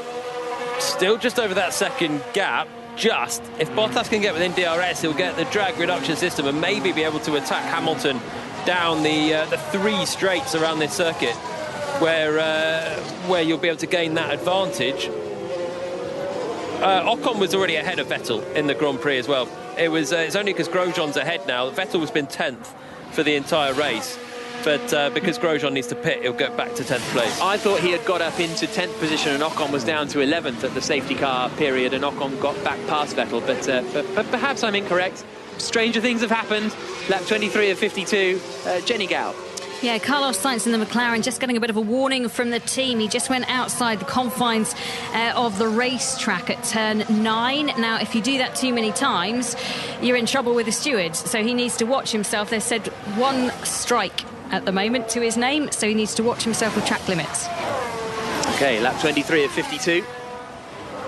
Still just over that second gap. Just if Bottas can get within DRS, he'll get the drag reduction system and maybe be able to attack Hamilton down the 3 straights around this circuit, where you'll be able to gain that advantage. Ocon was already ahead of Vettel in the Grand Prix as well. It's only because Grosjean's ahead now. Vettel has been 10th for the entire race. But because Grosjean needs to pit, he'll get back to 10th place. I thought he had got up into 10th position and Ocon was down to 11th at the safety car period, and Ocon got back past Vettel, but perhaps I'm incorrect. Stranger things have happened. Lap 23 of 52, Jenny Gao. Yeah, Carlos Sainz in the McLaren just getting a bit of a warning from the team. He just went outside the confines of the racetrack at turn 9. Now, if you do that too many times, you're in trouble with the stewards, so he needs to watch himself. They said 1 strike at the moment to his name, so he needs to watch himself with track limits. Okay, lap 23 of 52.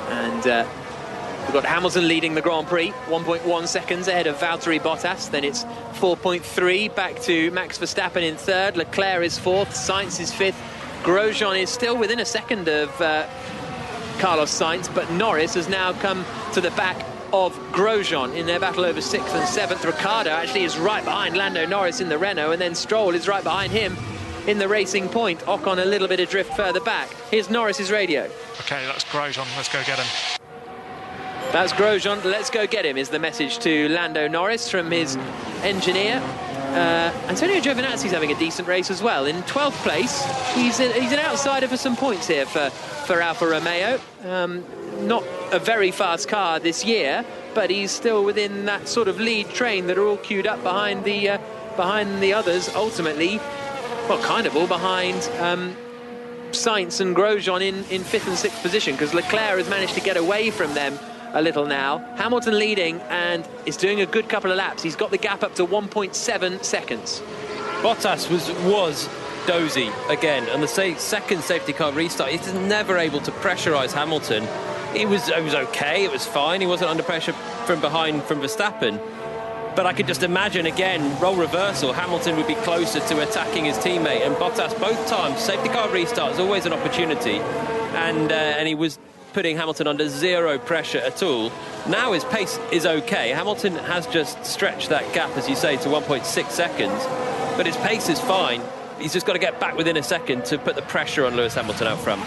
And we've got Hamilton leading the Grand Prix, 1.1 seconds ahead of Valtteri Bottas. Then it's 4.3 back to Max Verstappen in 3rd. Leclerc is 4th, Sainz is 5th. Grosjean is still within a second of Carlos Sainz, but Norris has now come to the back of Grosjean in their battle over 6th and 7th. Ricciardo actually is right behind Lando Norris in the Renault, and then Stroll is right behind him in the Racing Point. Ocon a little bit adrift further back. Here's Norris's radio. Okay, that's Grosjean. Let's go get him. That's Grosjean. Let's go get him is the message to Lando Norris from his engineer. Antonio Giovinazzi's having a decent race as well. In 12th place, he's an outsider for some points here for Alfa Romeo. Not a very fast car this year, but he's still within that sort of lead train that are all queued up behind the others. Ultimately, well, kind of all behind Sainz and Grosjean in 5th and 6th position, because Leclerc has managed to get away from them a little now. Hamilton leading and is doing a good couple of laps. He's got the gap up to 1.7 seconds. Bottas was dozy again, and the second safety car restart, he's never able to pressurise Hamilton. It was okay, it was fine, he wasn't under pressure from behind from Verstappen. But I could just imagine, again, role reversal, Hamilton would be closer to attacking his teammate, and Bottas both times, safety car restart is always an opportunity, and he was putting Hamilton under zero pressure at all. Now his pace is okay. Hamilton has just stretched that gap, as you say, to 1.6 seconds, but his pace is fine. He's just got to get back within a second to put the pressure on Lewis Hamilton out front.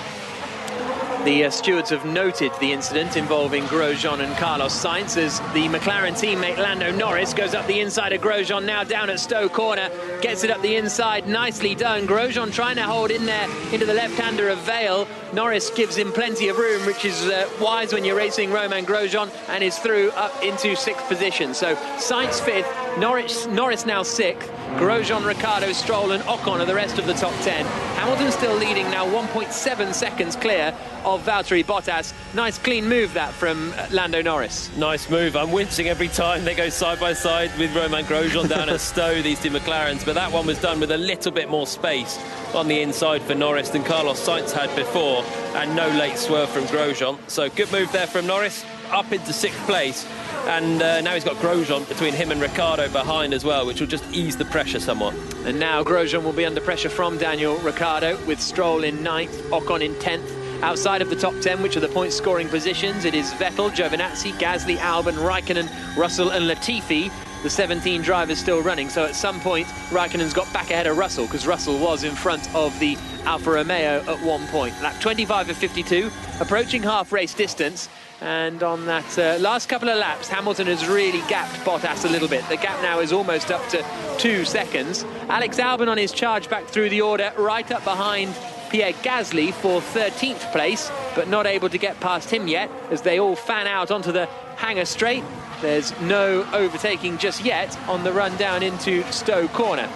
The stewards have noted the incident involving Grosjean and Carlos Sainz as the McLaren teammate Lando Norris goes up the inside of Grosjean, now down at Stowe corner, gets it up the inside, nicely done. Grosjean trying to hold in there into the left-hander of Vale. Norris gives him plenty of room, which is wise when you're racing Romain Grosjean, and is through up into 6th position. So Sainz 5th, Norris now 6th, Grosjean, Ricciardo, Stroll and Ocon are the rest of the top 10. Hamilton still leading now, 1.7 seconds clear of Valtteri Bottas. Nice clean move that from Lando Norris. Nice move. I'm wincing every time they go side by side with Romain Grosjean down at Stowe, these two McLarens, but that one was done with a little bit more space on the inside for Norris than Carlos Sainz had before, and no late swerve from Grosjean. So good move there from Norris, up into 6th place, and now he's got Grosjean between him and Ricciardo behind as well, which will just ease the pressure somewhat. And now Grosjean will be under pressure from Daniel Ricciardo, with Stroll in 9th, Ocon in 10th. Outside of the top 10, which are the point-scoring positions, it is Vettel, Giovinazzi, Gasly, Albon, Raikkonen, Russell and Latifi. The 17 drivers still running, so at some point Raikkonen's got back ahead of Russell, because Russell was in front of the Alfa Romeo at one point. Lap 25 of 52, approaching half race distance, and on that last couple of laps Hamilton has really gapped Bottas a little bit. The gap now is almost up to 2 seconds. Alex Albon on his charge back through the order, right up behind Pierre Gasly for 13th place, but not able to get past him yet as they all fan out onto the hangar straight. There's no overtaking just yet on the run down into Stowe corner.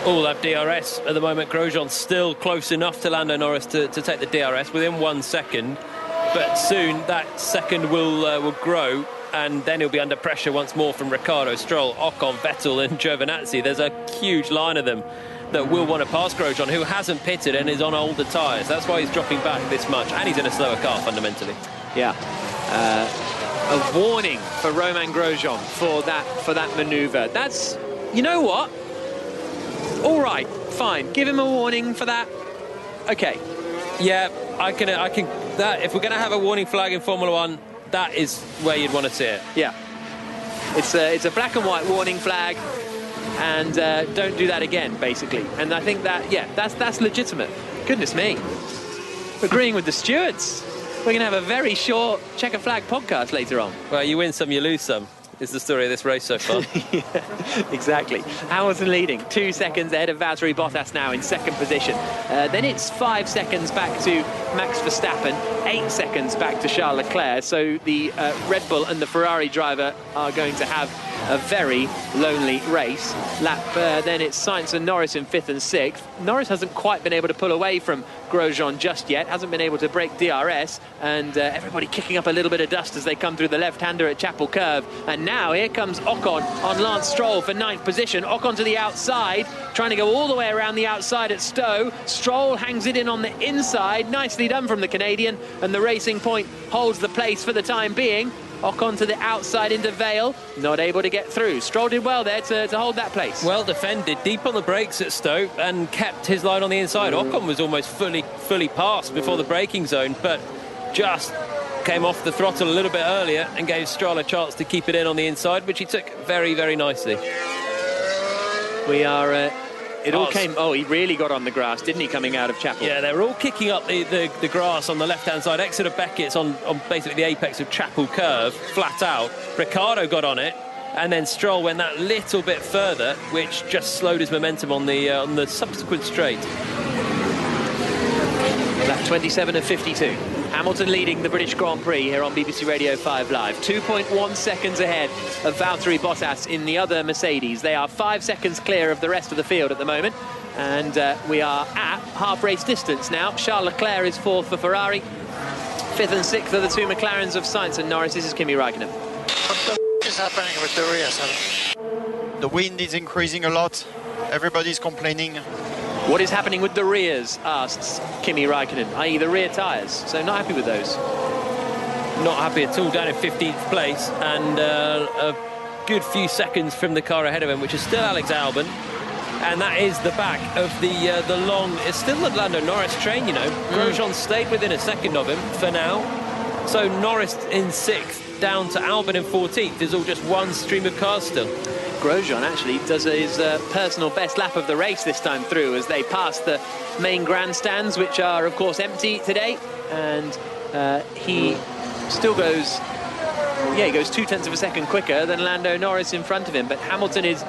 All have DRS at the moment. Grosjean's still close enough to Lando Norris to take the DRS within 1 second, but soon that second will grow, and then he'll be under pressure once more from Ricciardo, Stroll, Ocon, Vettel and Giovinazzi. There's a huge line of them that will want to pass Grosjean, who hasn't pitted and is on older tyres. That's why he's dropping back this much, and he's in a slower car fundamentally. Yeah. A warning for Romain Grosjean for that manoeuvre. That's, you know what? All right, fine. Give him a warning for that. Okay. Yeah, I can. That if we're going to have a warning flag in Formula One, that is where you'd want to see it. Yeah. It's a black and white warning flag, and don't do that again, basically. And I think that, yeah, that's legitimate. Goodness me. Agreeing with the stewards. We're going to have a very short Checker Flag podcast later on. Well, you win some, you lose some, is the story of this race so far. Yeah, exactly. Hamilton leading 2 seconds ahead of Valtteri Bottas now in 2nd position. Then it's 5 seconds back to Max Verstappen, 8 seconds back to Charles Leclerc. So the Red Bull and the Ferrari driver are going to have a very lonely race. Then it's Sainz and Norris in 5th and 6th. Norris hasn't quite been able to pull away from Grosjean just yet, hasn't been able to break DRS, and everybody kicking up a little bit of dust as they come through the left-hander at Chapel Curve. And now here comes Ocon on Lance Stroll for 9th position. Ocon to the outside, trying to go all the way around the outside at Stowe. Stroll hangs it in on the inside. Nicely done from the Canadian, and the Racing Point holds the place for the time being. Ocon to the outside into Vale, not able to get through. Stroll did well there to hold that place. Well defended, deep on the brakes at Stowe, and kept his line on the inside. Ocon was almost fully passed before the braking zone, but just came off the throttle a little bit earlier and gave Stroll a chance to keep it in on the inside, which he took very, very nicely. We are... It all came... Oh, he really got on the grass, didn't he, coming out of Chapel? Yeah, they were all kicking up the grass on the left-hand side. Exeter Beckett's on basically the apex of Chapel Curve, flat out. Ricciardo got on it, And then Stroll went that little bit further, which just slowed his momentum on the subsequent straight. Lap 27 of 52. Hamilton leading the British Grand Prix here on BBC Radio 5 Live. 2.1 seconds ahead of Valtteri Bottas in the other Mercedes. They are 5 seconds clear of the rest of the field at the moment. And we are at half race distance now. Charles Leclerc is fourth for Ferrari. Fifth and sixth are the two McLarens of Sainz and Norris. This is Kimi Räikkönen. What the is happening with the rears? The wind is increasing a lot. Everybody's complaining. What is happening with the rears, asks Kimi Räikkönen, i.e. the rear tyres. So not happy with those. Not happy at all, down in 15th place, and a good few seconds from the car ahead of him, which is still Alex Albon. And that is the back of the long... It's still the Lando Norris train, you know. Grosjean stayed within a second of him for now. So Norris in 6th, down to Albon in 14th. There's all just one stream of cars still. Grosjean actually does his personal best lap of the race this time through as they pass the main grandstands, which are, of course, empty today. And he still goes... Yeah, he goes 0.2 of a second quicker than Lando Norris in front of him. But Hamilton is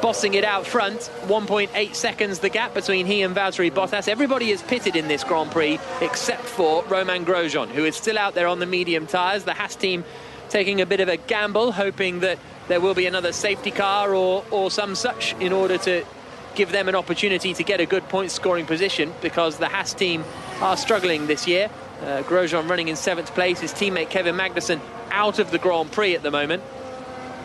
bossing it out front. 1.8 seconds the gap between he and Valtteri Bottas. Everybody is pitted in this Grand Prix except for Romain Grosjean, who is still out there on the medium tyres. The Haas team taking a bit of a gamble, hoping that there will be another safety car or some such in order to give them an opportunity to get a good point scoring position, because the Haas team are struggling this year. Grosjean running in 7th place, his teammate Kevin Magnussen out of the Grand Prix at the moment.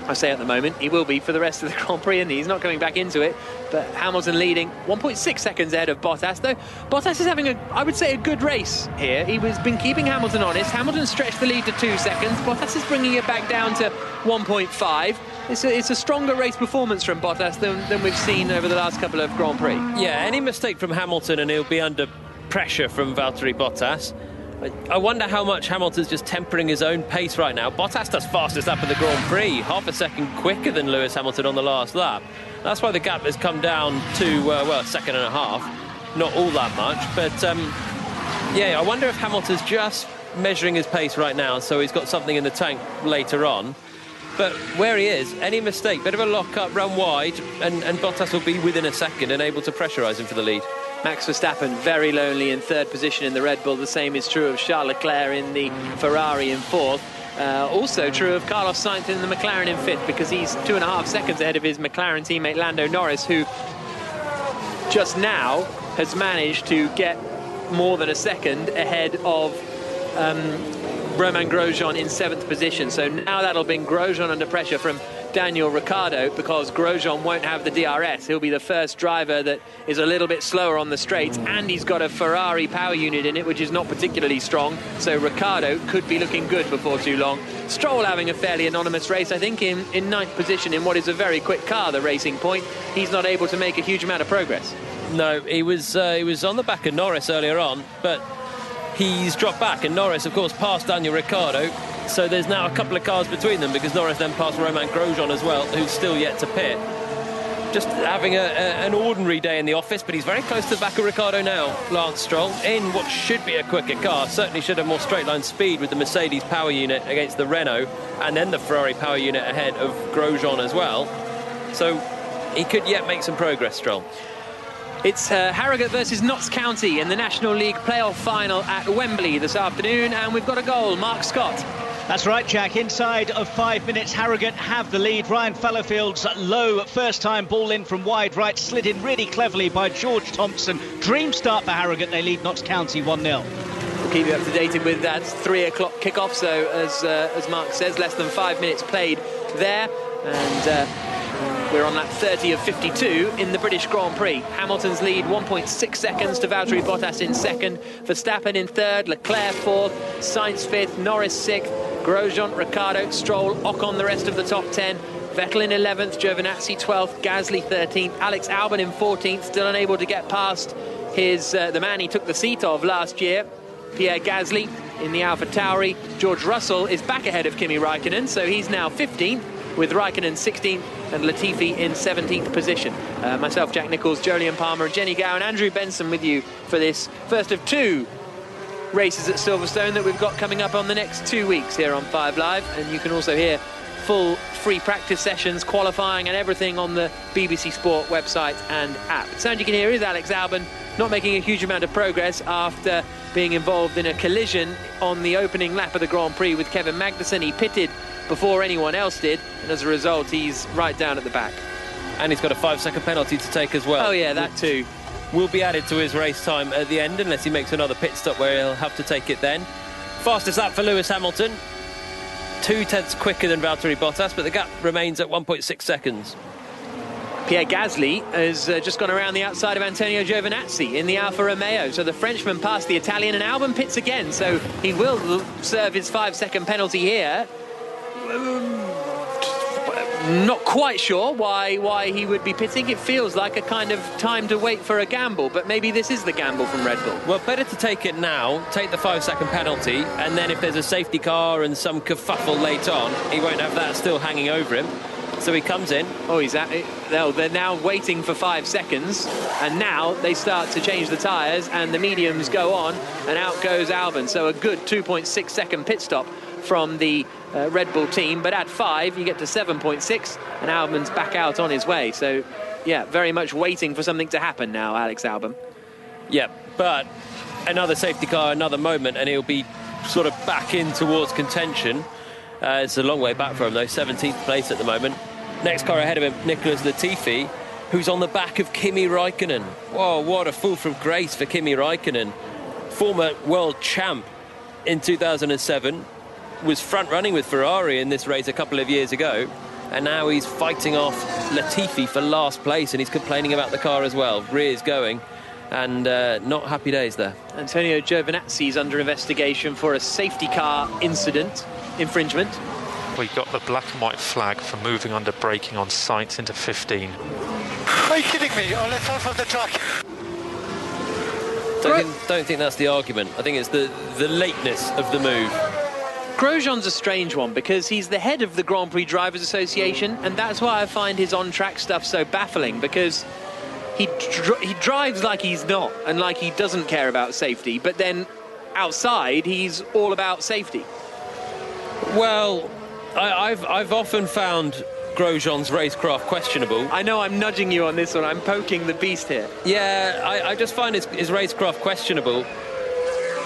I say at the moment, he will be for the rest of the Grand Prix, and he's not coming back into it. But Hamilton leading 1.6 seconds ahead of Bottas, though. Bottas is having I would say, a good race here. He has been keeping Hamilton honest. Hamilton stretched the lead to 2 seconds. Bottas is bringing it back down to 1.5. It's a stronger race performance from Bottas than we've seen over the last couple of Grand Prix. Yeah, any mistake from Hamilton and he'll be under pressure from Valtteri Bottas. I wonder how much Hamilton's just tempering his own pace right now. Bottas does fastest lap in the Grand Prix, half a second quicker than Lewis Hamilton on the last lap. That's why the gap has come down to, well, a second and a half. Not all that much, but yeah, I wonder if Hamilton's just measuring his pace right now, so he's got something in the tank later on. But where he is, any mistake, bit of a lock-up, run wide, and Bottas will be within a second and able to pressurise him for the lead. Max Verstappen very lonely in 3rd position in the Red Bull. The same is true of Charles Leclerc in the Ferrari in 4th. Also true of Carlos Sainz in the McLaren in 5th, because he's 2.5 seconds ahead of his McLaren teammate Lando Norris, who just now has managed to get more than a second ahead of Romain Grosjean in 7th position. So now that'll bring Grosjean under pressure from Daniel Ricciardo, because Grosjean won't have the DRS. He'll be the first driver that is a little bit slower on the straights, and he's got a Ferrari power unit in it, which is not particularly strong. So Ricciardo could be looking good before too long. Stroll having a fairly anonymous race, I think, in 9th position in what is a very quick car, the Racing Point. He's not able to make a huge amount of progress. No, he was on the back of Norris earlier on, but he's dropped back, and Norris, of course, passed Daniel Ricciardo. So there's now a couple of cars between them, because Norris then passed Romain Grosjean as well, who's still yet to pit. Just having an ordinary day in the office, but he's very close to the back of Ricciardo now, Lance Stroll, in what should be a quicker car. Certainly should have more straight-line speed with the Mercedes power unit against the Renault, and then the Ferrari power unit ahead of Grosjean as well. So he could yet make some progress, Stroll. It's Harrogate versus Notts County in the National League playoff final at Wembley this afternoon, and we've got a goal. Mark Scott. That's right, Jack. Inside of 5 minutes, Harrogate have the lead. Ryan Fallowfield's low first-time ball in from wide right, slid in really cleverly by George Thompson. Dream start for Harrogate. They lead Notts County 1-0. We'll keep you up to date with that 3 o'clock kickoff. So as Mark says, less than 5 minutes played there, and we're on lap 30 of 52 in the British Grand Prix. Hamilton's lead 1.6 seconds to Valtteri Bottas in 2nd, Verstappen in 3rd, Leclerc 4th, Sainz 5th, Norris 6th, Grosjean, Ricciardo, Stroll, Ocon the rest of the top 10, Vettel in 11th, Giovinazzi 12th, Gasly 13th, Alex Albon in 14th, still unable to get past the man he took the seat of last year, Pierre Gasly in the AlphaTauri. George Russell is back ahead of Kimi Räikkönen, so he's now 15th, with Raikkonen 16th and Latifi in 17th position. Myself, Jack Nicholls, Jolyon Palmer, Jenny Gow and Andrew Benson with you for this first of 2 races at Silverstone that we've got coming up on the next 2 weeks here on 5 Live. And you can also hear full free practice sessions, qualifying and everything on the BBC Sport website and app. The sound you can hear is Alex Albon not making a huge amount of progress after being involved in a collision on the opening lap of the Grand Prix with Kevin Magnussen. He pitted before anyone else did, and as a result, he's right down at the back. And he's got a 5-second penalty to take as well. Oh, yeah, that too. Will be added to his race time at the end, unless he makes another pit stop where he'll have to take it then. Fastest lap for Lewis Hamilton. 0.2 quicker than Valtteri Bottas, but the gap remains at 1.6 seconds. Pierre Gasly has just gone around the outside of Antonio Giovinazzi in the Alfa Romeo. So the Frenchman passed the Italian, and Albon pits again. So he will serve his 5-second penalty here. Not quite sure why he would be pitting. It feels like a kind of time to wait for a gamble, but maybe this is the gamble from Red Bull. Well, better to take it now, take the 5-second penalty, and then if there's a safety car and some kerfuffle late on, he won't have that still hanging over him. So he comes in. Oh, he's at it. They're now waiting for 5 seconds, and now they start to change the tyres, and the mediums go on, and out goes Albon. So a good 2.6 second pit stop from the Red Bull team, but at 5 you get to 7.6, and Albon's back out on his way. So yeah, very much waiting for something to happen now, Alex Albon. Yeah, but another safety car, another moment, and he'll be sort of back in towards contention. It's a long way back for him though, 17th place at the moment. Next car ahead of him, Nicholas Latifi, who's on the back of Kimi Räikkönen. Whoa, what a fall from grace for Kimi Räikkönen. Former world champ in 2007, was front running with Ferrari in this race a couple of years ago, and now he's fighting off Latifi for last place, and he's complaining about the car as well. Rear's going, and not happy days there. Antonio Giovinazzi is under investigation for a safety car infringement. We got the black and white flag for moving under braking on sights into 15. Are you kidding me? Oh, let's off of the track. Don't think that's the argument. I think it's the lateness of the move. Grosjean's a strange one because he's the head of the Grand Prix Drivers Association, and that's why I find his on-track stuff so baffling, because he drives like he's not and like he doesn't care about safety, but then outside he's all about safety. Well, I've often found Grosjean's racecraft questionable. I know I'm nudging you on this one. I'm poking the beast here. Yeah, I just find his racecraft questionable.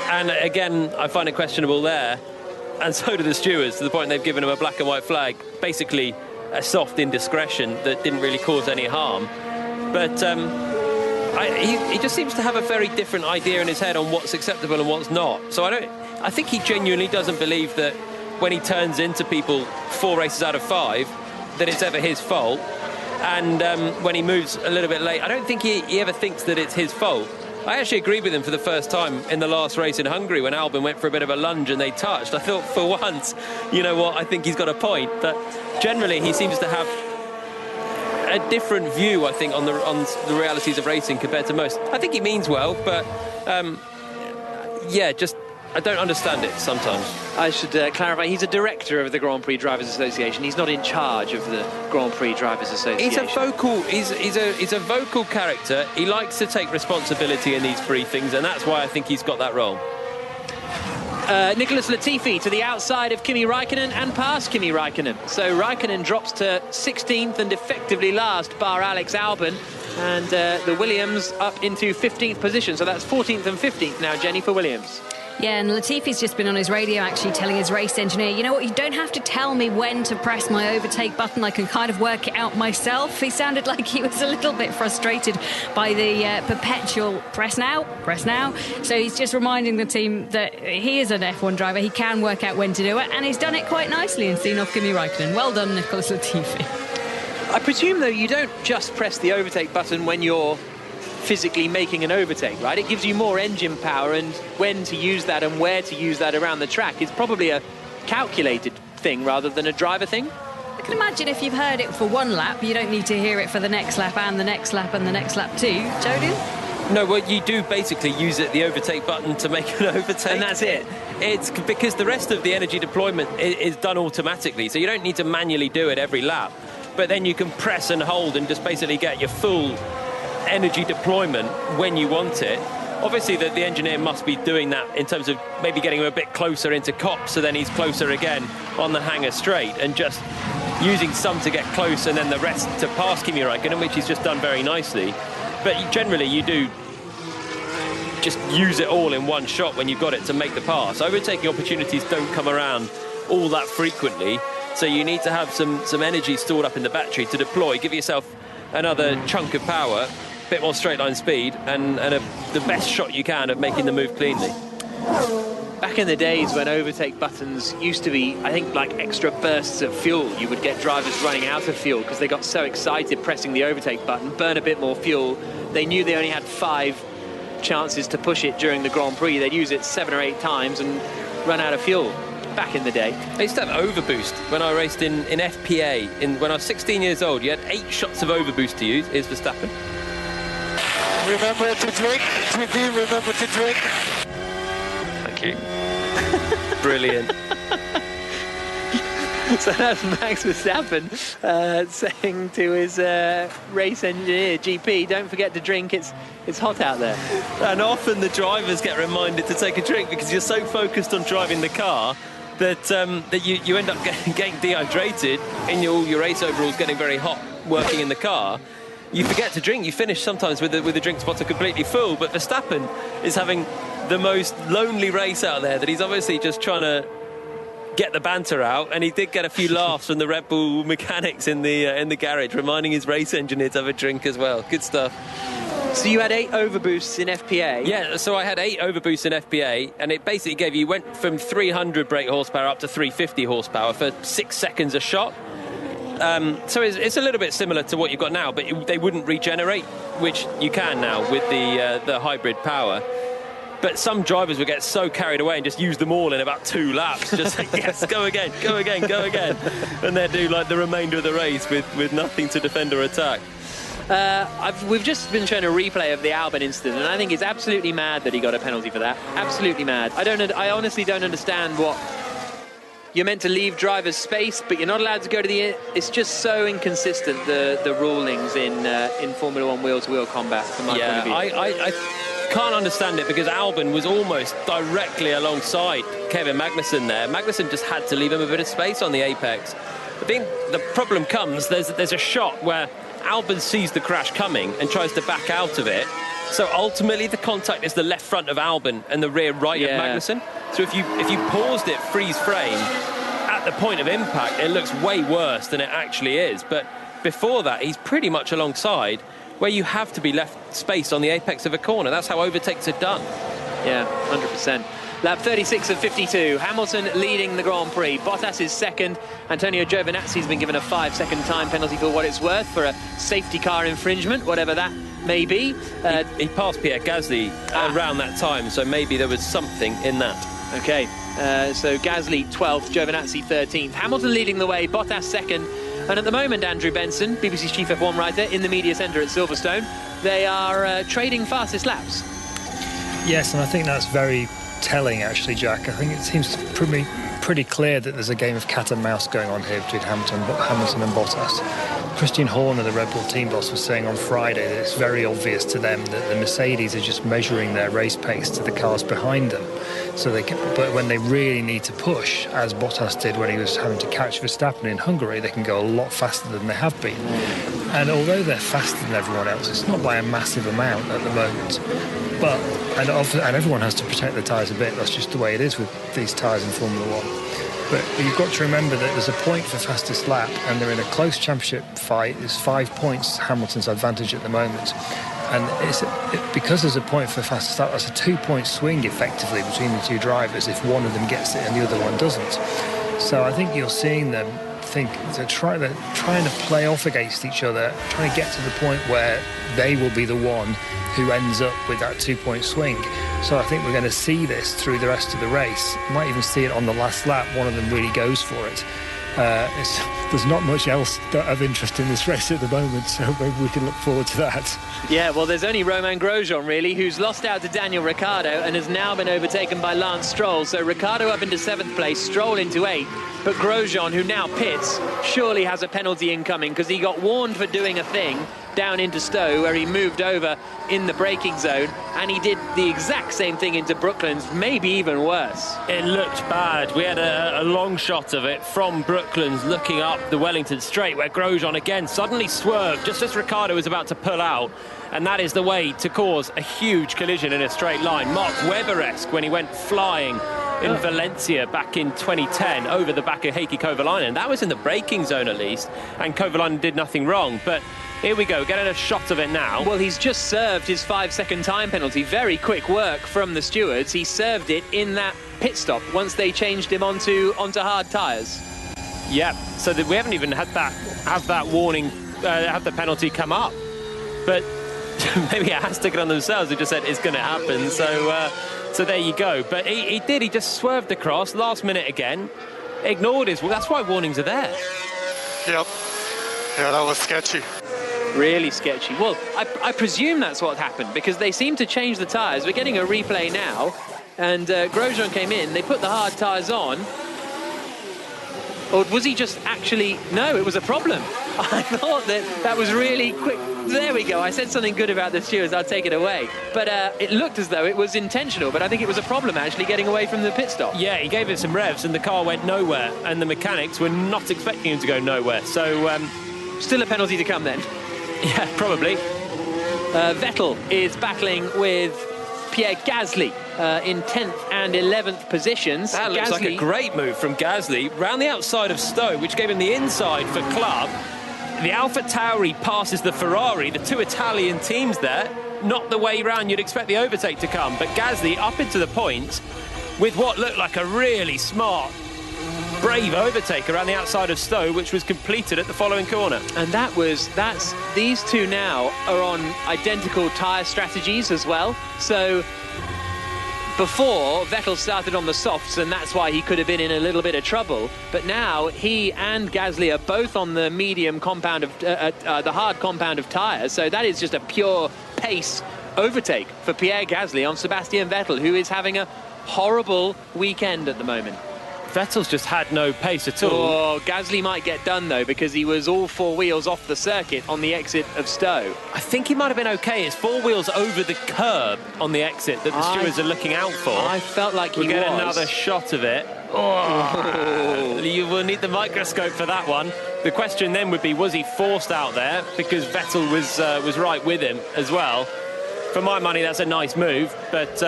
And again, I find it questionable there. And so do the stewards, to the point they've given him a black and white flag. Basically, a soft indiscretion that didn't really cause any harm. But he just seems to have a very different idea in his head on what's acceptable and what's not. So I think he genuinely doesn't believe that when he turns into people 4 races out of 5, that it's ever his fault. And when he moves a little bit late, I don't think he ever thinks that it's his fault. I actually agreed with him for the first time in the last race in Hungary when Albon went for a bit of a lunge and they touched. I thought, for once, you know what, I think he's got a point. But generally, he seems to have a different view, I think, on the realities of racing compared to most. I think he means well, but yeah, just I don't understand it sometimes. I should clarify, he's a director of the Grand Prix Drivers Association. He's not in charge of the Grand Prix Drivers Association. He's a vocal character. He likes to take responsibility in these briefings, and that's why I think he's got that role. Nicholas Latifi to the outside of Kimi Räikkönen and past Kimi Räikkönen. So Räikkönen drops to 16th and effectively last, bar Alex Albon. And the Williams up into 15th position. So that's 14th and 15th now, Jenny, for Williams. Yeah, and Latifi's just been on his radio actually telling his race engineer, you know what, you don't have to tell me when to press my overtake button, I can kind of work it out myself. He sounded like he was a little bit frustrated by the perpetual press now. So he's just reminding the team that he is an F1 driver, he can work out when to do it, and he's done it quite nicely and seen off Kimi Räikkönen. Well done, Nicholas Latifi. I presume, though, you don't just press the overtake button when you're physically making an overtake, right? It gives you more engine power, and when to use that and where to use that around the track is probably a calculated thing rather than a driver thing. I can imagine if you've heard it for one lap, you don't need to hear it for the next lap and the next lap and the next lap too, Jodin? No, well, you do basically use the overtake button to make an overtake. And that's it. It's because the rest of the energy deployment is done automatically, so you don't need to manually do it every lap. But then you can press and hold and just basically get your full energy deployment when you want it. Obviously, the engineer must be doing that in terms of maybe getting him a bit closer into Cop, so then he's closer again on the hanger straight, and just using some to get close and then the rest to pass Kimi Räikkönen, which he's just done very nicely. But generally, you do just use it all in one shot when you've got it to make the pass. Overtaking opportunities don't come around all that frequently, so you need to have some energy stored up in the battery to deploy, give yourself another chunk of power, a bit more straight line speed, and the best shot you can of making the move cleanly. Back in the days when overtake buttons used to be, I think, like extra bursts of fuel, you would get drivers running out of fuel because they got so excited pressing the overtake button, burn a bit more fuel. They knew they only had 5 chances to push it during the Grand Prix. They'd use it 7 or 8 times and run out of fuel. Back in the day, I used to have overboost when I raced in FPA. When I was 16 years old, you had 8 shots of overboost to use. Here's Verstappen. Remember to drink. Remember to drink. Thank you. Brilliant. So that's Max Verstappen saying to his race engineer, GP, don't forget to drink, it's hot out there. And often the drivers get reminded to take a drink because you're so focused on driving the car that you end up getting dehydrated in your race overalls, getting very hot working in the car. You forget to drink. You finish sometimes with the drink spots are completely full, but Verstappen is having the most lonely race out there, that he's obviously just trying to get the banter out, and he did get a few laughs from the Red Bull mechanics in the garage, reminding his race engineer to have a drink as well. Good stuff. So you had 8 overboosts in FPA? Yeah, so I had 8 overboosts in FPA, and it basically went from 300 brake horsepower up to 350 horsepower for 6 seconds a shot. So it's a little bit similar to what you've got now, but they wouldn't regenerate, which you can now with the hybrid power. But some drivers would get so carried away and just use them all in about 2 laps. Just yes, go again, go again, go again. And they'd do like the remainder of the race with nothing to defend or attack. We've just been shown a replay of the Albon incident, and I think it's absolutely mad that he got a penalty for that. Absolutely mad. I honestly don't understand what... You're meant to leave drivers space, but you're not allowed to go to the... It's just so inconsistent, the rulings in Formula 1 wheel-to-wheel combat, from my point of view. I can't understand it, because Albon was almost directly alongside Kevin Magnussen there. Magnussen just had to leave him a bit of space on the apex. I think the problem comes, there's a shot where Albon sees the crash coming and tries to back out of it. So ultimately the contact is the left front of Albon and the rear right of Magnussen. So if you paused it freeze frame at the point of impact, it looks way worse than it actually is. But before that, he's pretty much alongside, where you have to be left space on the apex of a corner. That's how overtakes are done. Yeah, 100%. Lap 36 of 52, Hamilton leading the Grand Prix. Bottas is second. Antonio Giovinazzi's been given a 5-second time penalty for what it's worth, for a safety car infringement, whatever that may be. He passed Pierre Gasly around that time, so maybe there was something in that. Okay, so Gasly 12th, Giovinazzi 13th. Hamilton leading the way, Bottas second. And at the moment, Andrew Benson, BBC's chief F1 writer, in the media centre at Silverstone, they are trading fastest laps. Yes, and I think that's very telling, actually, Jack. I think it seems pretty clear that there's a game of cat and mouse going on here between Hamilton and Bottas. Christian Horner, the Red Bull team boss, was saying on Friday that it's very obvious to them that the Mercedes are just measuring their race pace to the cars behind them. So but when they really need to push, as Bottas did when he was having to catch Verstappen in Hungary, they can go a lot faster than they have been. And although they're faster than everyone else, it's not by a massive amount at the moment. But and everyone has to protect the tyres a bit. That's just the way it is with these tyres in Formula 1. But you've got to remember that there's a point for fastest lap, and they're in a close championship fight. There's 5 points Hamilton's advantage at the moment. And because there's a point for fastest lap, that's a 2-point swing effectively between the two drivers if one of them gets it and the other one doesn't. So I think you're seeing them they're trying to play off against each other, trying to get to the point where they will be the one who ends up with that 2-point swing. So I think we're going to see this through the rest of the race. You might even see it on the last lap. One of them really goes for it. There's not much else of interest in this race at the moment, so maybe we can look forward to that. Yeah, well, there's only Romain Grosjean, really, who's lost out to Daniel Ricciardo and has now been overtaken by Lance Stroll. So Ricciardo up into 7th place, Stroll into 8th. But Grosjean, who now pits, surely has a penalty incoming, because he got warned for doing a thing down into Stowe, where he moved over in the braking zone, and he did the exact same thing into Brooklands, maybe even worse. It looked bad. We had a long shot of it from Brooklands looking up the Wellington Straight, where Grosjean again suddenly swerved just as Ricciardo was about to pull out, and that is the way to cause a huge collision in a straight line. Mark Webber-esque when he went flying in Valencia back in 2010 over the back of Heikki Kovalainen. That was in the braking zone at least, and Kovalainen did nothing wrong. But here we go, getting a shot of it now. Well, he's just served his 5-second time penalty. Very quick work from the stewards. He served it in that pit stop once they changed him onto hard tyres. Yep, so that we haven't even had that warning, have the penalty come up. But maybe it has taken on themselves. They just said it's going to happen. So there you go. But he did. He just swerved across last minute again, ignored his. Well, that's why warnings are there. Yep. Yeah, that was sketchy. Really sketchy. Well, I presume that's what happened, because they seem to change the tyres. We're getting a replay now, and Grosjean came in. They put the hard tyres on. Or was he just actually... No, it was a problem. I thought that was really quick. There we go. I said something good about the stewards. I'll take it away. But it looked as though it was intentional, but I think it was a problem, actually, getting away from the pit stop. Yeah, he gave it some revs, and the car went nowhere, and the mechanics were not expecting him to go nowhere. So... still a penalty to come, then? Yeah, probably. Vettel is battling with Pierre Gasly in 10th and 11th positions. That looks like a great move from Gasly. Round the outside of Stowe, which gave him the inside for club. The Alpha Tauri passes the Ferrari, the two Italian teams there. Not the way round you'd expect the overtake to come. But Gasly up into the points with what looked like a really smart, brave overtake around the outside of Stowe, which was completed at the following corner. And these two now are on identical tyre strategies as well. So before, Vettel started on the softs, and that's why he could have been in a little bit of trouble. But now he and Gasly are both on the medium compound of the hard compound of tyres. So that is just a pure pace overtake for Pierre Gasly on Sebastian Vettel, who is having a horrible weekend at the moment. Vettel's just had no pace at all. Oh, Gasly might get done, though, because he was all four wheels off the circuit on the exit of Stowe. I think he might have been okay. It's four wheels over the curb on the exit that the stewards are looking out for. I felt like we'll get another shot of it. Oh. You will need the microscope for that one. The question then would be, was he forced out there? Because Vettel was right with him as well. For my money, that's a nice move, but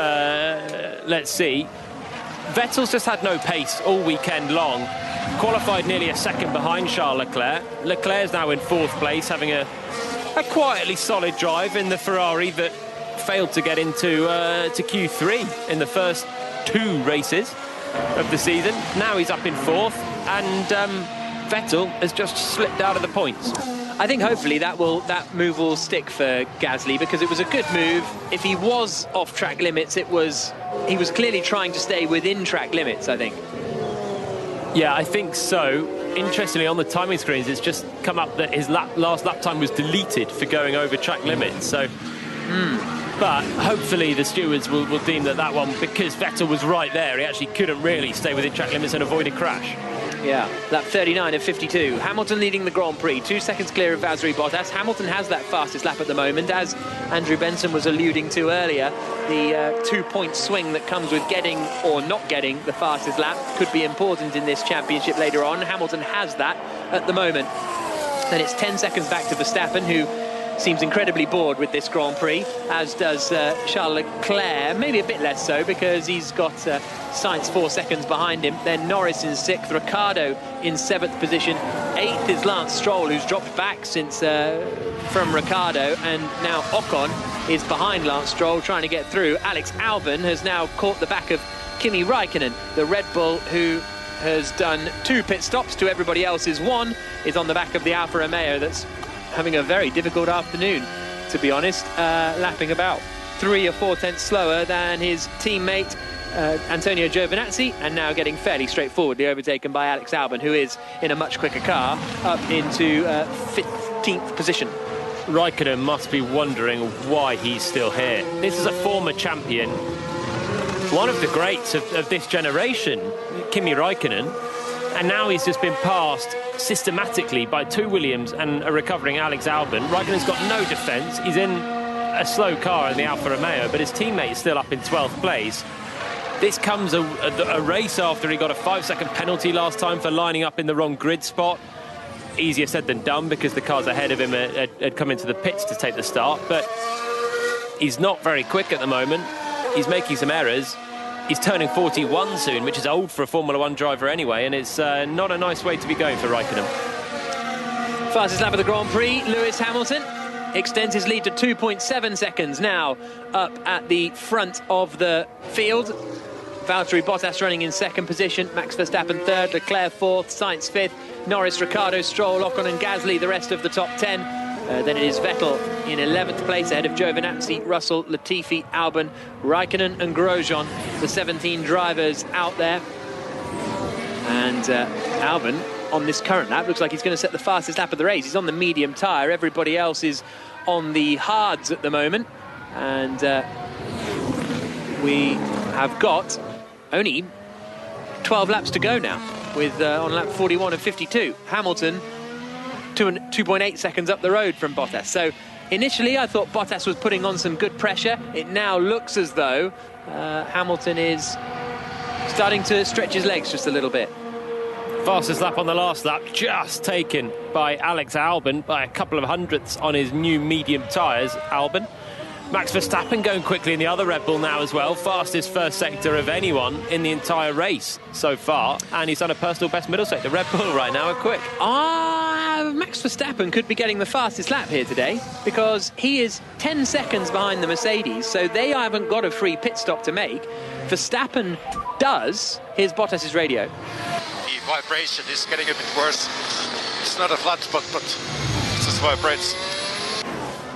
let's see. Vettel's just had no pace all weekend long. Qualified nearly a second behind Charles Leclerc. Leclerc's now in fourth place, having a quietly solid drive in the Ferrari that failed to get into to Q3 in the first two races of the season. Now he's up in fourth, and Vettel has just slipped out of the points. I think hopefully that move will stick for Gasly, because it was a good move. If he was off track limits, he was clearly trying to stay within track limits, I think. Yeah, I think so. Interestingly, on the timing screens, it's just come up that his last lap time was deleted for going over track limits. So, but hopefully the stewards will deem that one, because Vettel was right there, he actually couldn't really stay within track limits and avoid a crash. Yeah, lap 39 of 52. Hamilton leading the Grand Prix, 2 seconds clear of Valtteri Bottas. Hamilton has that fastest lap at the moment, as Andrew Benson was alluding to earlier. The 2-point swing that comes with getting or not getting the fastest lap could be important in this championship later on. Hamilton has that at the moment. And it's 10 seconds back to Verstappen, who seems incredibly bored with this Grand Prix, as does Charles Leclerc. Maybe a bit less so, because he's got Sainz 4 seconds behind him. Then Norris in 6th, Ricciardo in 7th position. 8th is Lance Stroll, who's dropped back since from Ricciardo, and now Ocon is behind Lance Stroll, trying to get through. Alex Albon has now caught the back of Kimi Raikkonen, the Red Bull, who has done 2 pit stops to everybody else's 1, is on the back of the Alfa Romeo that's having a very difficult afternoon, to be honest, lapping about 3 or 4 tenths slower than his teammate Antonio Giovinazzi, and now getting fairly straightforwardly overtaken by Alex Albon, who is in a much quicker car, up into 15th position. Raikkonen must be wondering why he's still here. This is a former champion, one of the greats of this generation, Kimi Raikkonen. And now he's just been passed systematically by 2 Williams and a recovering Alex Albon. Raikkonen's got no defence. He's in a slow car in the Alfa Romeo, but his teammate is still up in 12th place. This comes a race after he got a 5-second penalty last time for lining up in the wrong grid spot. Easier said than done, because the cars ahead of him had come into the pits to take the start, but he's not very quick at the moment. He's making some errors. He's turning 41 soon, which is old for a Formula 1 driver anyway, and it's not a nice way to be going for Raikkonen. Fastest lap of the Grand Prix, Lewis Hamilton extends his lead to 2.7 seconds now up at the front of the field. Valtteri Bottas running in second position, Max Verstappen third, Leclerc fourth, Sainz fifth, Norris, Ricciardo, Stroll, Ocon and Gasly the rest of the top 10. Then it is Vettel in 11th place ahead of Giovinazzi, Russell, Latifi, Albon, Raikkonen and Grosjean, the 17 drivers out there. And Albon on this current lap looks like he's going to set the fastest lap of the race. He's on the medium tyre, everybody else is on the hards at the moment. And we have got only 12 laps to go now, with on lap 41 and 52. Hamilton 2.8 seconds up the road from Bottas. So initially I thought Bottas was putting on some good pressure. It now looks as though Hamilton is starting to stretch his legs just a little bit. Fastest lap on the last lap, just taken by Alex Albon by a couple of hundredths on his new medium tyres, Albon. Max Verstappen going quickly in the other Red Bull now as well. Fastest first sector of anyone in the entire race so far. And he's done a personal best middle sector. Red Bull right now are quick. Max Verstappen could be getting the fastest lap here today, because he is 10 seconds behind the Mercedes, so they haven't got a free pit stop to make. Verstappen does. Here's Bottas's radio. The vibration is getting a bit worse. It's not a flat spot, but it just vibrates.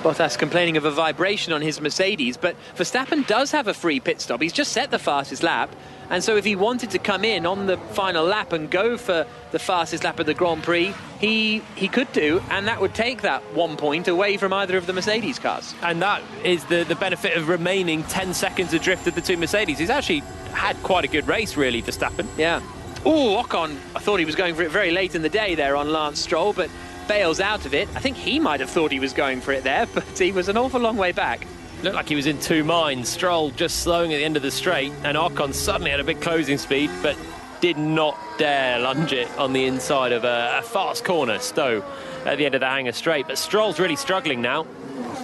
Bottas complaining of a vibration on his Mercedes, but Verstappen does have a free pit stop. He's just set the fastest lap, and so if he wanted to come in on the final lap and go for the fastest lap of the Grand Prix, he could do, and that would take that 1 point away from either of the Mercedes cars. And that is the benefit of remaining 10 seconds adrift of the two Mercedes. He's actually had quite a good race, really, Verstappen. Yeah. Oh, Ocon, I thought he was going for it very late in the day there on Lance Stroll, but bails out of it. I think he might have thought he was going for it there, but he was an awful long way back. Looked like he was in two minds. Stroll just slowing at the end of the straight, and Ocon suddenly had a big closing speed, but did not dare lunge it on the inside of a fast corner, Stowe, at the end of the hangar straight. But Stroll's really struggling now.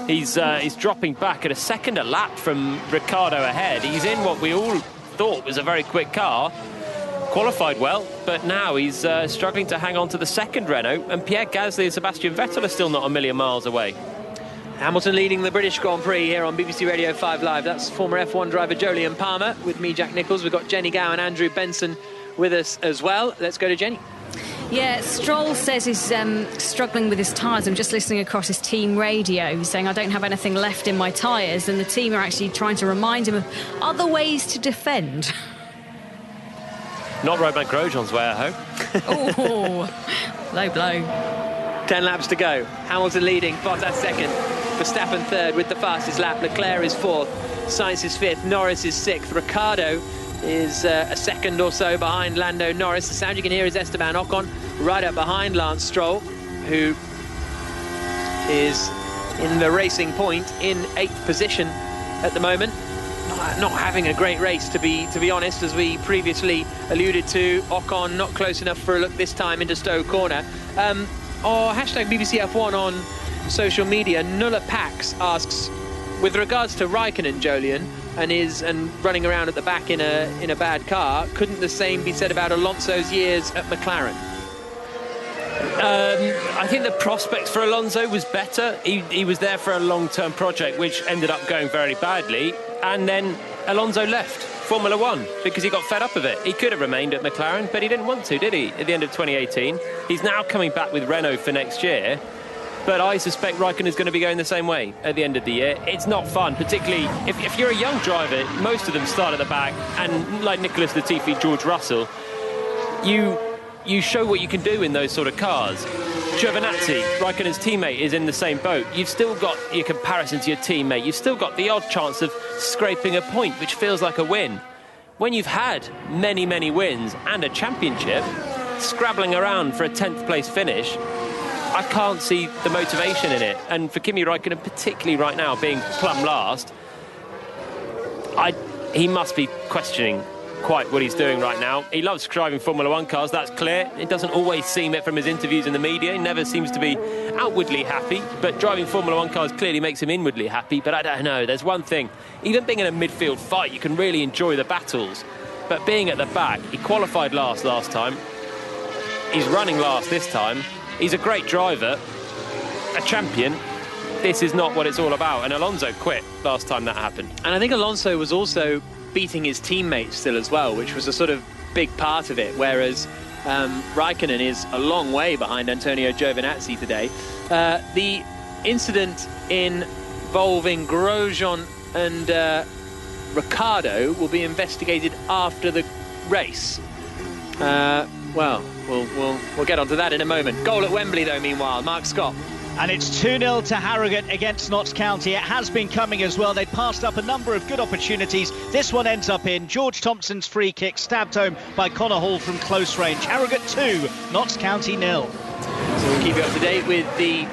He's dropping back at a second a lap from Ricciardo ahead. He's in what we all thought was a very quick car. Qualified well, but now he's struggling to hang on to the second Renault, and Pierre Gasly and Sebastian Vettel are still not a million miles away. Hamilton leading the British Grand Prix here on BBC Radio 5 Live. That's former F1 driver Jolyon Palmer with me, Jack Nicholls. We've got Jenny Gow and Andrew Benson with us as well. Let's go to Jenny. Yeah, Stroll says he's struggling with his tyres. I'm just listening across his team radio. He's saying, I don't have anything left in my tyres, and the team are actually trying to remind him of other ways to defend. Not Romain Grosjean's way, I hope. Oh, low blow. 10 laps to go. Hamilton leading, Bottas second. Verstappen third with the fastest lap. Leclerc is fourth. Sainz is fifth. Norris is sixth. Ricciardo is a second or so behind Lando Norris. The sound you can hear is Esteban Ocon right up behind Lance Stroll, who is in the Racing Point in 8th position at the moment. Not having a great race, to be honest, as we previously alluded to. Ocon not close enough for a look this time into Stowe Corner. Or hashtag BBC F1 on social media, Nulla Pax asks, with regards to Raikkonen, Jolyon, and running around at the back in a bad car, couldn't the same be said about Alonso's years at McLaren? I think the prospects for Alonso was better. He was there for a long-term project, which ended up going very badly. And then Alonso left Formula One because he got fed up of it. He could have remained at McLaren, but he didn't want to, did he, at the end of 2018? He's now coming back with Renault for next year. But I suspect Raikkonen is going to be going the same way at the end of the year. It's not fun, particularly if you're a young driver. Most of them start at the back, and like Nicholas Latifi, George Russell, you show what you can do in those sort of cars. Giovinazzi, Raikkonen's teammate, is in the same boat. You've still got your comparison to your teammate. You've still got the odd chance of scraping a point, which feels like a win. When you've had many, many wins and a championship, scrabbling around for a 10th place finish, I can't see the motivation in it. And for Kimi Räikkönen, particularly right now, being plumb last, he must be questioning quite what he's doing right now. He loves driving Formula One cars, that's clear. It doesn't always seem it from his interviews in the media. He never seems to be outwardly happy, but driving Formula One cars clearly makes him inwardly happy. But I don't know, there's one thing. Even being in a midfield fight, you can really enjoy the battles. But being at the back, he qualified last time. He's running last this time. He's a great driver, a champion. This is not what it's all about. And Alonso quit last time that happened. And I think Alonso was also beating his teammates still as well, which was a sort of big part of it, whereas Räikkönen is a long way behind Antonio Giovinazzi today. The incident involving Grosjean and Ricciardo will be investigated after the race. Well, we'll get onto that in a moment. Goal at Wembley, though, meanwhile. Mark Scott. And it's 2-0 to Harrogate against Notts County. It has been coming as well. They passed up a number of good opportunities. This one ends up in. George Thompson's free kick stabbed home by Connor Hall from close range. Harrogate 2, Notts County 0. So we'll keep you up to date with the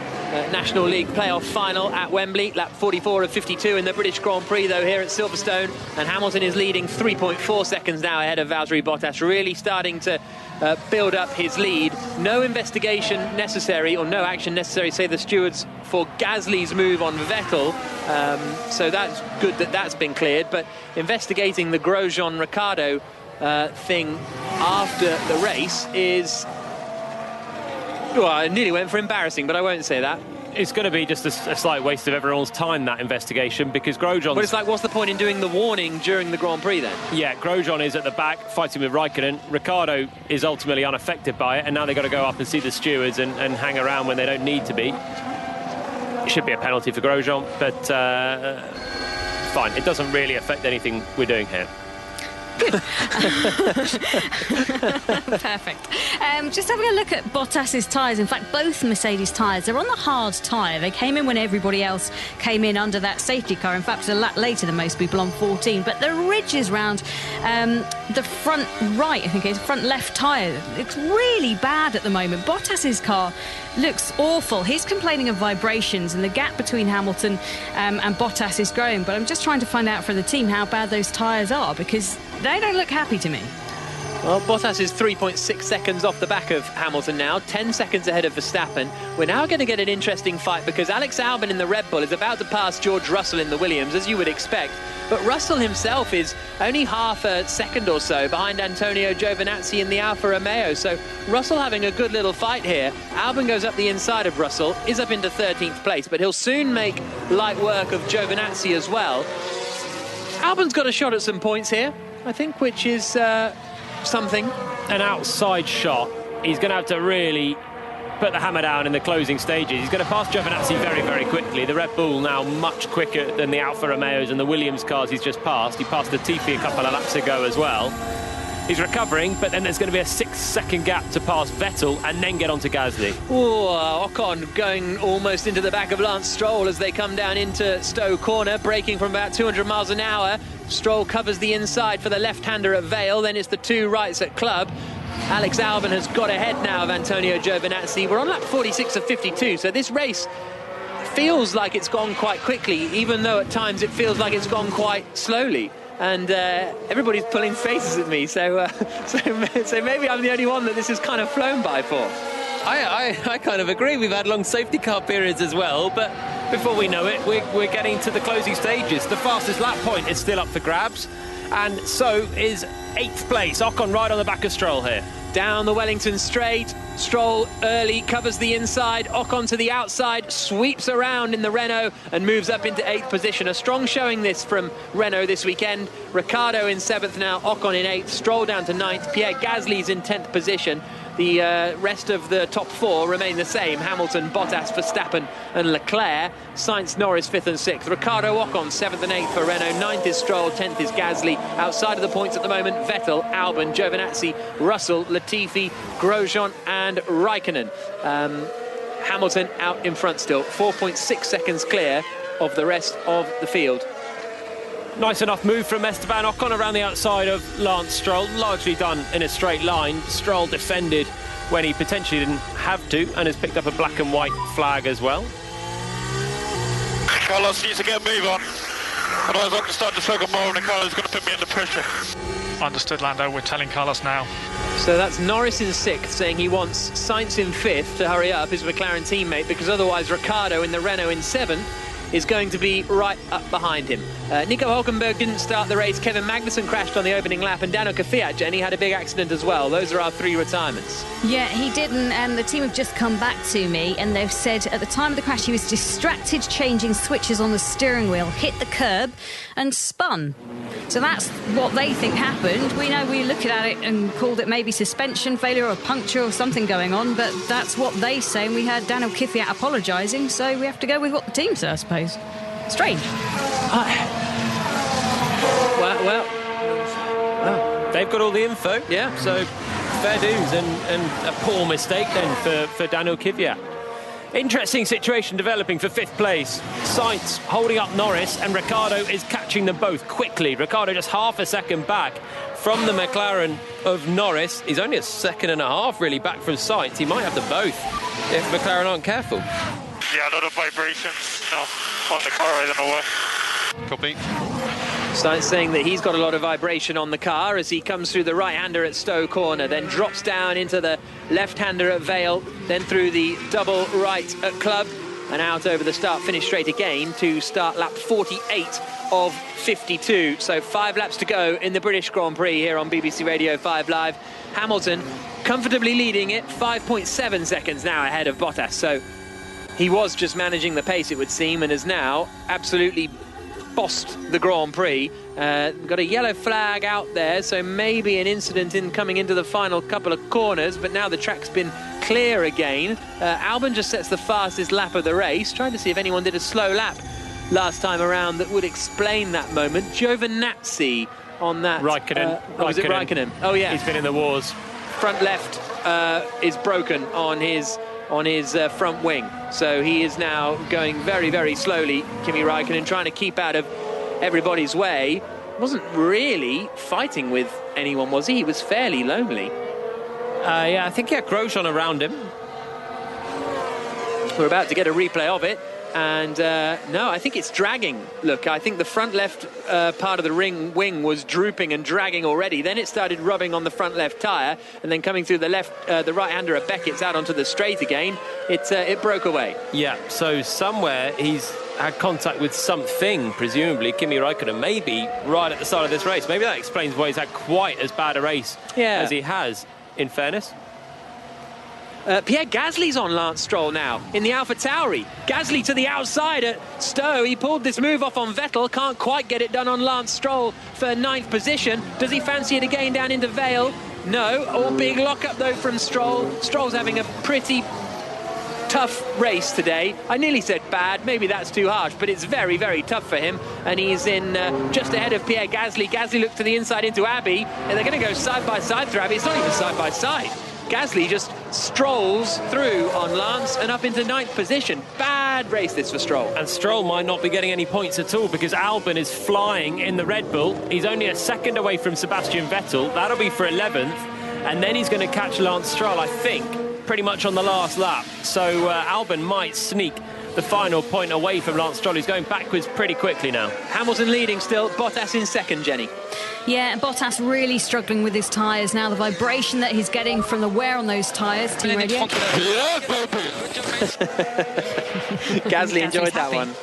National League playoff final at Wembley. Lap 44 of 52 in the British Grand Prix, though, here at Silverstone. And Hamilton is leading 3.4 seconds now ahead of Valtteri Bottas, really starting to build up his lead. No investigation necessary, or no action necessary, say the stewards, for Gasly's move on Vettel. So that's good that that's been cleared. But investigating the Grosjean-Ricciardo thing after the race is... Well, I nearly went for embarrassing, but I won't say that. It's going to be just a slight waste of everyone's time, that investigation, because Grosjean... But it's like, what's the point in doing the warning during the Grand Prix, then? Yeah, Grosjean is at the back, fighting with Räikkönen. Ricciardo is ultimately unaffected by it, and now they've got to go up and see the stewards and hang around when they don't need to be. It should be a penalty for Grosjean, but fine. It doesn't really affect anything we're doing here. Good. Perfect. Just having a look at Bottas's tyres. In fact, both Mercedes tyres, they're on the hard tyre. They came in when everybody else came in under that safety car. In fact, it's a lap later than most people on 14. But the ridges round the front right, I think it's front left tyre, it's really bad at the moment. Bottas's car looks awful. He's complaining of vibrations, and the gap between Hamilton and Bottas is growing. But I'm just trying to find out for the team how bad those tyres are, because they don't look happy to me. Well, Bottas is 3.6 seconds off the back of Hamilton now, 10 seconds ahead of Verstappen. We're now going to get an interesting fight, because Alex Albon in the Red Bull is about to pass George Russell in the Williams, as you would expect. But Russell himself is only half a second or so behind Antonio Giovinazzi in the Alfa Romeo. So Russell having a good little fight here. Albon goes up the inside of Russell, is up into 13th place, but he'll soon make light work of Giovinazzi as well. Albon's got a shot at some points here, I think, which is something. An outside shot. He's going to have to really put the hammer down in the closing stages. He's going to pass Giovinazzi very, very quickly. The Red Bull now much quicker than the Alfa Romeos and the Williams cars he's just passed. He passed Latifi a couple of laps ago as well. He's recovering, but then there's going to be a 6-second gap to pass Vettel and then get onto Gasly. Oh, Ocon going almost into the back of Lance Stroll as they come down into Stowe Corner, braking from about 200 miles an hour. Stroll covers the inside for the left-hander at Vale, then it's the two rights at Club. Alex Albon has got ahead now of Antonio Giovinazzi. We're on lap 46 of 52, so this race feels like it's gone quite quickly, even though at times it feels like it's gone quite slowly. And everybody's pulling faces at me, so maybe I'm the only one that this has kind of flown by for. I kind of agree. We've had long safety car periods as well, but before we know it, we're getting to the closing stages. The fastest lap point is still up for grabs, and so is 8th place. Ocon right on the back of Stroll here. Down the Wellington straight, Stroll early covers the inside, Ocon to the outside, sweeps around in the Renault and moves up into 8th position. A strong showing this from Renault this weekend. Ricciardo in 7th now, Ocon in 8th, Stroll down to 9th, Pierre Gasly's in 10th position. The rest of the top 4 remain the same. Hamilton, Bottas, Verstappen and Leclerc. Sainz, Norris 5th and 6th. Ricciardo, Ocon 7th and 8th for Renault. 9th is Stroll, 10th is Gasly. Outside of the points at the moment, Vettel, Albon, Giovinazzi, Russell, Latifi, Grosjean and Räikkönen. Hamilton out in front still, 4.6 seconds clear of the rest of the field. Nice enough move from Esteban Ocon around the outside of Lance Stroll, largely done in a straight line. Stroll defended when he potentially didn't have to, and has picked up a black and white flag as well. Carlos needs to get a move on. Otherwise I'm going to start to struggle more, and Carlos is going to put me under pressure. Understood, Lando. We're telling Carlos now. So that's Norris in 6th, saying he wants Sainz in 5th to hurry up, his McLaren teammate, because otherwise Ricciardo in the Renault in 7th is going to be right up behind him. Nico Hülkenberg didn't start the race. Kevin Magnussen crashed on the opening lap, and Daniel Kvyat, Jenny, had a big accident as well. Those are our 3 retirements. Yeah, he didn't, and the team have just come back to me, and they've said at the time of the crash he was distracted changing switches on the steering wheel, hit the curb and spun. So that's what they think happened. We know we looked at it and called it maybe suspension failure or puncture or something going on, but that's what they say, and we heard Daniel Kvyat apologising, so we have to go with what the team said, I suppose. Strange. Well, they've got all the info. Yeah. So fair dues, and a poor mistake then for Daniel Kvyat. Interesting situation developing for 5th place. Sainz holding up Norris, and Ricciardo is catching them both quickly. Ricciardo just half a second back from the McLaren of Norris. He's only a second and a half really back from Sainz. He might have them both if McLaren aren't careful. Yeah, a lot of vibrations. No, on the car, I don't know why. Copy. Sainz saying that he's got a lot of vibration on the car as he comes through the right-hander at Stowe Corner, then drops down into the left-hander at Vale, then through the double right at Club, and out over the start-finish straight again to start lap 48 of 52. So 5 laps to go in the British Grand Prix here on BBC Radio 5 Live. Hamilton comfortably leading it, 5.7 seconds now ahead of Bottas. So he was just managing the pace, it would seem, and has now absolutely bossed the Grand Prix. Got a yellow flag out there, so maybe an incident in coming into the final couple of corners, but now the track's been clear again. Albon just sets the fastest lap of the race, trying to see if anyone did a slow lap last time around that would explain that moment. Giovinazzi on that. Raikkonen. Was it Raikkonen? Oh yeah. He's been in the wars. Front left is broken on his front wing, so he is now going very, very slowly. Kimi Raikkonen trying to keep out of everybody's way. Wasn't really fighting with anyone, was he? He was fairly lonely. Yeah, I think he had Grosjean around him. We're about to get a replay of it, and no, I think it's dragging. Look, I think the front left part of the wing was drooping and dragging already. Then it started rubbing on the front left tyre, and then coming through the right-hander at Beckett's out onto the straight again. It broke away. Yeah, so somewhere he's had contact with something, presumably Kimi Raikkonen, maybe right at the start of this race. Maybe that explains why he's had quite as bad a race as he has, in fairness. Pierre Gasly's on Lance Stroll now in the AlphaTauri. Gasly to the outside at Stowe. He pulled this move off on Vettel. Can't quite get it done on Lance Stroll for 9th position. Does he fancy it again down into Vale? No. Oh, big lock-up though from Stroll. Stroll's having a pretty tough race today. I nearly said bad, maybe that's too harsh, but it's very, very tough for him, and he's in just ahead of Pierre Gasly. Gasly looked to the inside into Abbey, and they're going to go side by side through Abbey. It's not even side by side. Gasly just strolls through on Lance and up into 9th position. Bad race this for Stroll. And Stroll might not be getting any points at all because Albon is flying in the Red Bull. He's only a second away from Sebastian Vettel. That'll be for 11th, and then he's going to catch Lance Stroll, I think, pretty much on the last lap. So Albon might sneak the final point away from Lance Stroll. He's going backwards pretty quickly now. Hamilton leading still, Bottas in 2nd, Jenny. Yeah, Bottas really struggling with his tyres now. The vibration that he's getting from the wear on those tyres. Team Radio. Gasly enjoyed that one.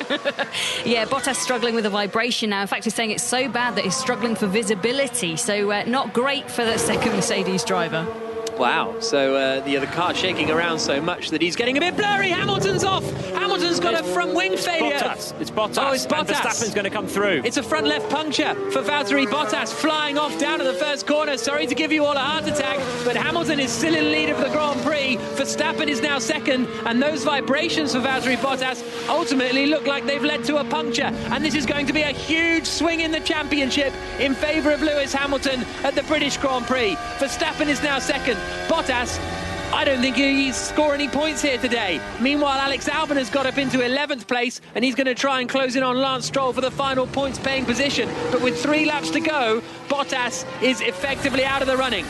Yeah, Bottas struggling with the vibration now. In fact, he's saying it's so bad that he's struggling for visibility. So not great for the second Mercedes driver. Wow, so the other car shaking around so much that he's getting a bit blurry. Hamilton's off. Hamilton's got a front wing failure. It's Bottas. Oh, it's Bottas. And Verstappen's going to come through. It's a front left puncture for Valtteri Bottas, flying off down to the first corner. Sorry to give you all a heart attack, but Hamilton is still in the lead of the Grand Prix. Verstappen is now 2nd, and those vibrations for Valtteri Bottas ultimately look like they've led to a puncture. And this is going to be a huge swing in the championship in favour of Lewis Hamilton at the British Grand Prix. Verstappen is now 2nd. Bottas I don't think he's score any points here today. Meanwhile, Alex Albon has got up into 11th place, and he's going to try and close in on Lance Stroll for the final points-paying position. But with 3 laps to go, Bottas is effectively out of the running.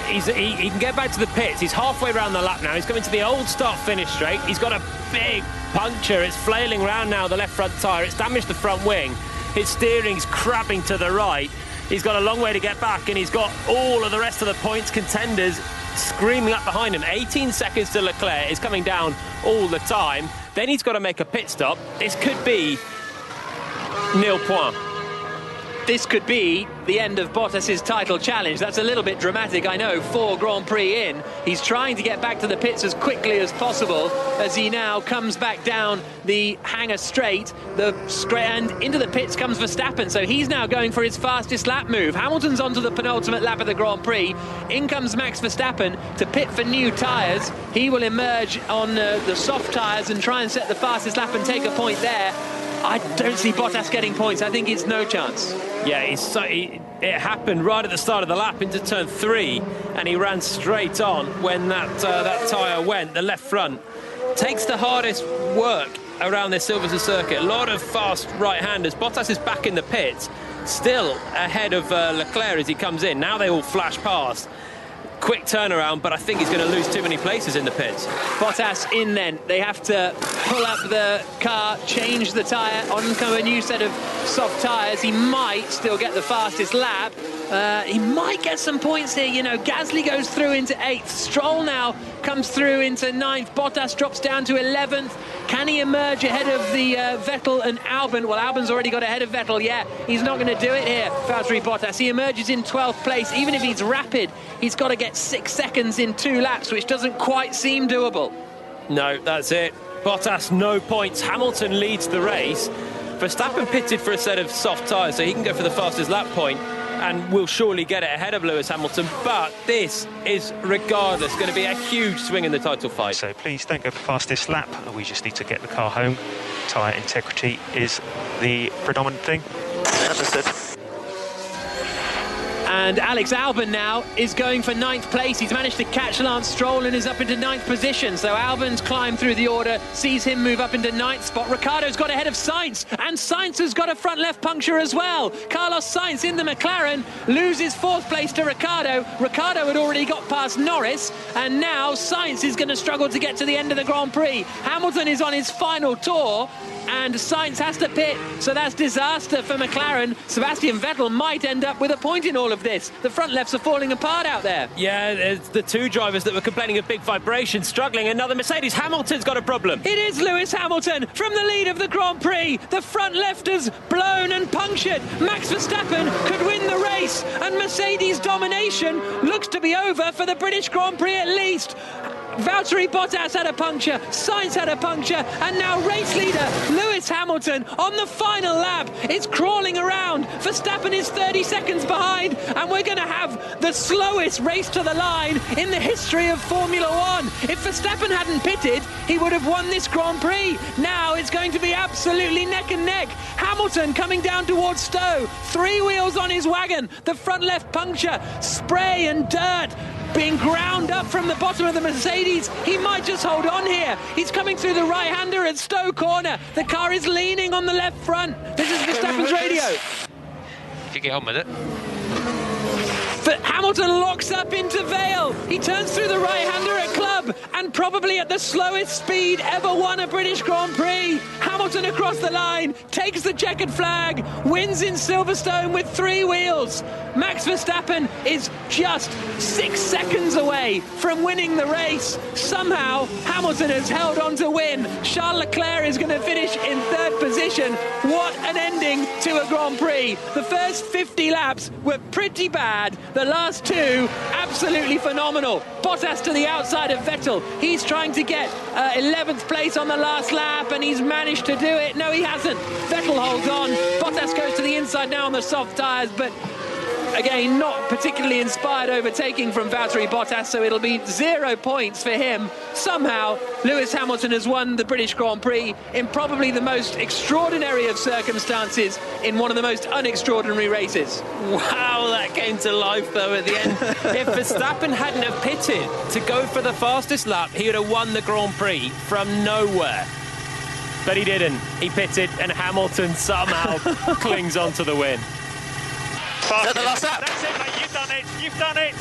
He can get back to the pits. He's halfway around the lap now. He's coming to the old start-finish straight. He's got a big puncture. It's flailing around now, the left front tyre. It's damaged the front wing. His steering's crabbing to the right. He's got a long way to get back, and he's got all of the rest of the points contenders screaming up behind him. 18 seconds to Leclerc. Is coming down all the time. Then he's got to make a pit stop. This could be nil point. This could be the end of Bottas's title challenge. That's a little bit dramatic, I know. 4 Grand Prix in. He's trying to get back to the pits as quickly as possible as he now comes back down the hangar straight. And into the pits comes Verstappen. So he's now going for his fastest lap move. Hamilton's onto the penultimate lap of the Grand Prix. In comes Max Verstappen to pit for new tyres. He will emerge on the soft tyres and try and set the fastest lap and take a point there. I don't see Bottas getting points. I think it's no chance. Yeah, it happened right at the start of the lap into turn 3, and he ran straight on when that tyre went. The left front takes the hardest work around this Silverstone circuit. A lot of fast right-handers. Bottas is back in the pits, still ahead of Leclerc as he comes in. Now they all flash past. Quick turnaround, but I think he's going to lose too many places in the pits. Bottas in then. They have to pull up the car, change the tyre, on come a new set of soft tyres. He might still get the fastest lap. He might get some points here. You know, Gasly goes through into 8th. Stroll now comes through into 9th. Bottas drops down to 11th. Can he emerge ahead of the Vettel and Albon? Well, Albon's already got ahead of Vettel. Yeah, he's not going to do it here, Valtteri Bottas. He emerges in 12th place. Even if he's rapid, he's got to get 6 seconds in 2 laps, which doesn't quite seem doable. No, that's it. Bottas, no points. Hamilton leads the race. Verstappen pitted for a set of soft tyres, so he can go for the fastest lap point and will surely get it ahead of Lewis Hamilton. But this is, regardless, going to be a huge swing in the title fight. So please don't go for fastest lap. We just need to get the car home. Tyre integrity is the predominant thing. Understood. And Alex Albon now is going for 9th place. He's managed to catch Lance Stroll and is up into 9th position. So Albon's climbed through the order, sees him move up into 9th spot. Ricciardo's got ahead of Sainz, and Sainz has got a front left puncture as well. Carlos Sainz in the McLaren loses 4th place to Ricciardo. Ricciardo had already got past Norris, and now Sainz is going to struggle to get to the end of the Grand Prix. Hamilton is on his final tour, and Sainz has to pit, so that's disaster for McLaren. Sebastian Vettel might end up with a point in all of this. The front lefts are falling apart out there. Yeah, it's the 2 drivers that were complaining of big vibrations struggling. Another Mercedes. Hamilton's got a problem. It is Lewis Hamilton from the lead of the Grand Prix. The front lefters blown and punctured. Max Verstappen could win the race, and Mercedes domination looks to be over for the British Grand Prix at least. Valtteri Bottas had a puncture, Sainz had a puncture, and now race leader Lewis Hamilton on the final lap is crawling around. Verstappen is 30 seconds behind, and we're going to have the slowest race to the line in the history of Formula One. If Verstappen hadn't pitted, he would have won this Grand Prix. Now it's going to be absolutely neck and neck. Hamilton coming down towards Stowe, 3 wheels on his wagon, the front left puncture, spray and dirt being ground up from the bottom of the Mercedes. He might just hold on here. He's coming through the right-hander at Stowe corner. The car is leaning on the left front. This is Verstappen's radio. If you get on with it. But Hamilton locks up into Vale. He turns through the right-hander at Club, and probably at the slowest speed ever won a British Grand Prix. Hamilton across the line, takes the checkered flag, wins in Silverstone with 3 wheels. Max Verstappen is just 6 seconds away from winning the race. Somehow, Hamilton has held on to win. Charles Leclerc is going to finish in 3rd position. What an ending to a Grand Prix. The first 50 laps were pretty bad. The last 2, absolutely phenomenal. Bottas to the outside of Vettel. He's trying to get 11th place on the last lap, and he's managed to do it. No, he hasn't. Vettel holds on. Bottas goes to the inside now on the soft tyres, but Again, not particularly inspired overtaking from Valtteri Bottas, so it'll be 0 points for him. Somehow, Lewis Hamilton has won the British Grand Prix in probably the most extraordinary of circumstances in one of the most unextraordinary races. Wow, that came to life, though, at the end. If Verstappen hadn't have pitted to go for the fastest lap, he would have won the Grand Prix from nowhere. But he didn't. He pitted, and Hamilton somehow clings on to the win. Is that the last lap? That's it, mate. You've done it. You've done it.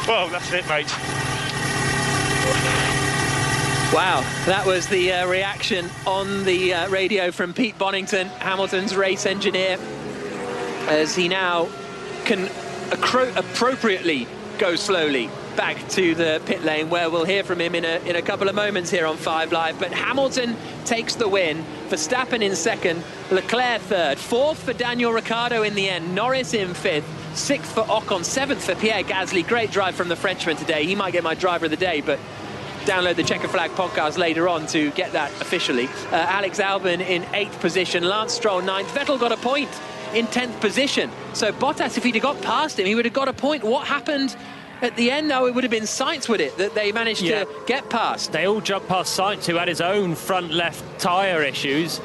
Well, that's it, mate. Wow, that was the reaction on the radio from Pete Bonington, Hamilton's race engineer, as he now can appropriately go slowly back to the pit lane, where we'll hear from him in a couple of moments here on 5 Live. But Hamilton takes the win, Verstappen in second, Leclerc third, fourth for Daniel Ricciardo in the end, Norris in fifth, sixth for Ocon, seventh for Pierre Gasly. Great drive from the Frenchman today. He might get my driver of the day, but download the Checker Flag podcast later on to get that officially. Alex Albon in 8th position, Lance Stroll 9th. Vettel got a point in 10th position. So Bottas, if he'd have got past him, he would have got a point. What happened at the end, though? It would have been Sainz, would it, that they managed to get past? They all jumped past Sainz, who had his own front left tyre issues.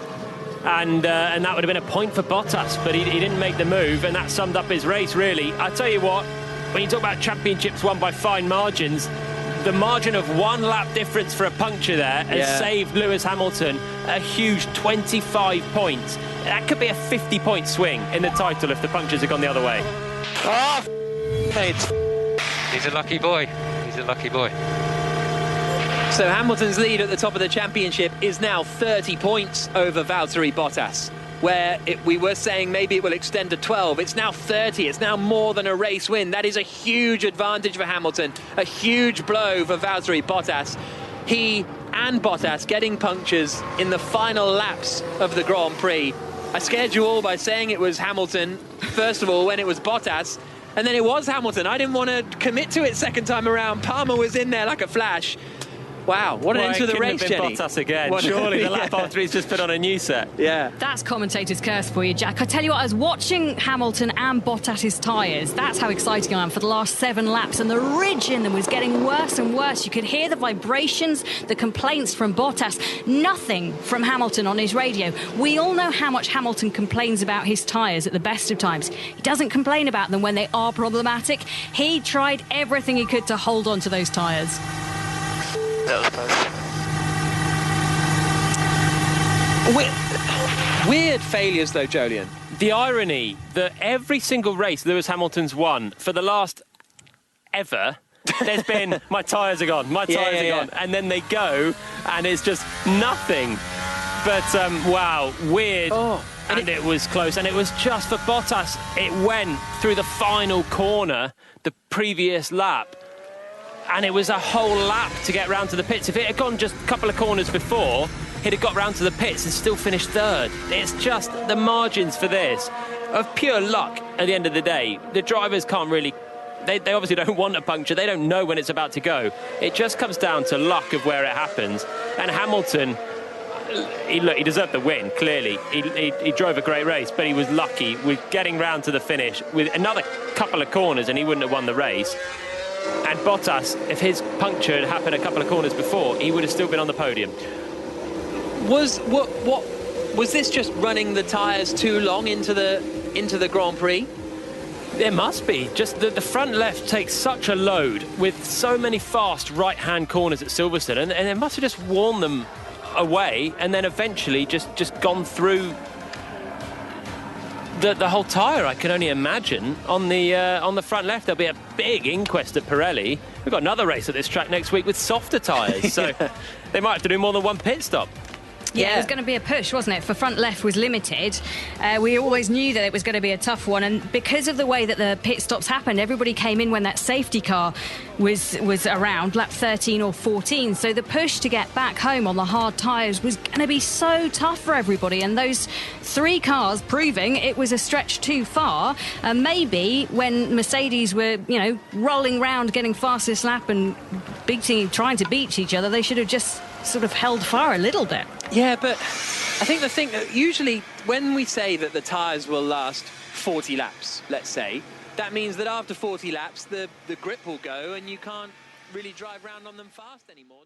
And that would have been a point for Bottas, but he didn't make the move, and that summed up his race, really. I tell you what, when you talk about championships won by fine margins, the margin of 1 lap difference for a puncture there has saved Lewis Hamilton a huge 25 points. That could be a 50-point swing in the title if the punctures had gone the other way. Oh, mate. He's a lucky boy. He's a lucky boy. So Hamilton's lead at the top of the championship is now 30 points over Valtteri Bottas, where we were saying maybe it will extend to 12. It's now 30. It's now more than a race win. That is a huge advantage for Hamilton, a huge blow for Valtteri Bottas. He and Bottas getting punctures in the final laps of the Grand Prix. I scared you all by saying it was Hamilton, first of all, when it was Bottas, and then it was Hamilton. I didn't want to commit to it second time around. Palmer was in there like a flash. Wow, what an end to the race, Jenny. Bottas again. Surely the lap after he's just put on a new set. Yeah. That's commentator's curse for you, Jack. I tell you what, I was watching Hamilton and Bottas's tyres. That's how exciting I am for the last 7 laps. And the ridge in them was getting worse and worse. You could hear the vibrations, the complaints from Bottas. Nothing from Hamilton on his radio. We all know how much Hamilton complains about his tyres at the best of times. He doesn't complain about them when they are problematic. He tried everything he could to hold on to those tyres. That was Weird failures, though, Jolyon. The irony that every single race Lewis Hamilton's won for the last ever, there's been, my tyres are gone, my tyres are gone. And then they go, and it's just nothing. But, wow, weird. Oh, and it was close. And it was just for Bottas. It went through the final corner the previous lap. And it was a whole lap to get round to the pits. If it had gone just a couple of corners before, he'd have got round to the pits and still finished third. It's just the margins for this of pure luck at the end of the day. The drivers can't really... They obviously don't want a puncture. They don't know when it's about to go. It just comes down to luck of where it happens. And Hamilton, he deserved the win, clearly. He drove a great race, but he was lucky with getting round to the finish with another couple of corners, and he wouldn't have won the race. And Bottas, if his puncture had happened a couple of corners before, he would have still been on the podium. Was this just running the tyres too long into the Grand Prix? There must be. Just the front left takes such a load with so many fast right-hand corners at Silverstone, and it must have just worn them away, and then eventually just gone through the whole tyre. I can only imagine on the front left there'll be a big inquest at Pirelli. We've got another race at this track next week with softer tyres, so they might have to do more than one pit stop. Yeah, it was going to be a push, wasn't it? For front left was limited. We always knew that it was going to be a tough one, and because of the way that the pit stops happened, everybody came in when that safety car was around, lap 13 or 14. So the push to get back home on the hard tyres was going to be so tough for everybody, and those 3 cars proving it was a stretch too far. Maybe when Mercedes were, rolling round, getting fastest lap and trying to beat each other, they should have just sort of held fire a little bit. Yeah, but I think the thing that usually when we say that the tyres will last 40 laps, let's say, that means that after 40 laps, the grip will go and you can't really drive round on them fast anymore.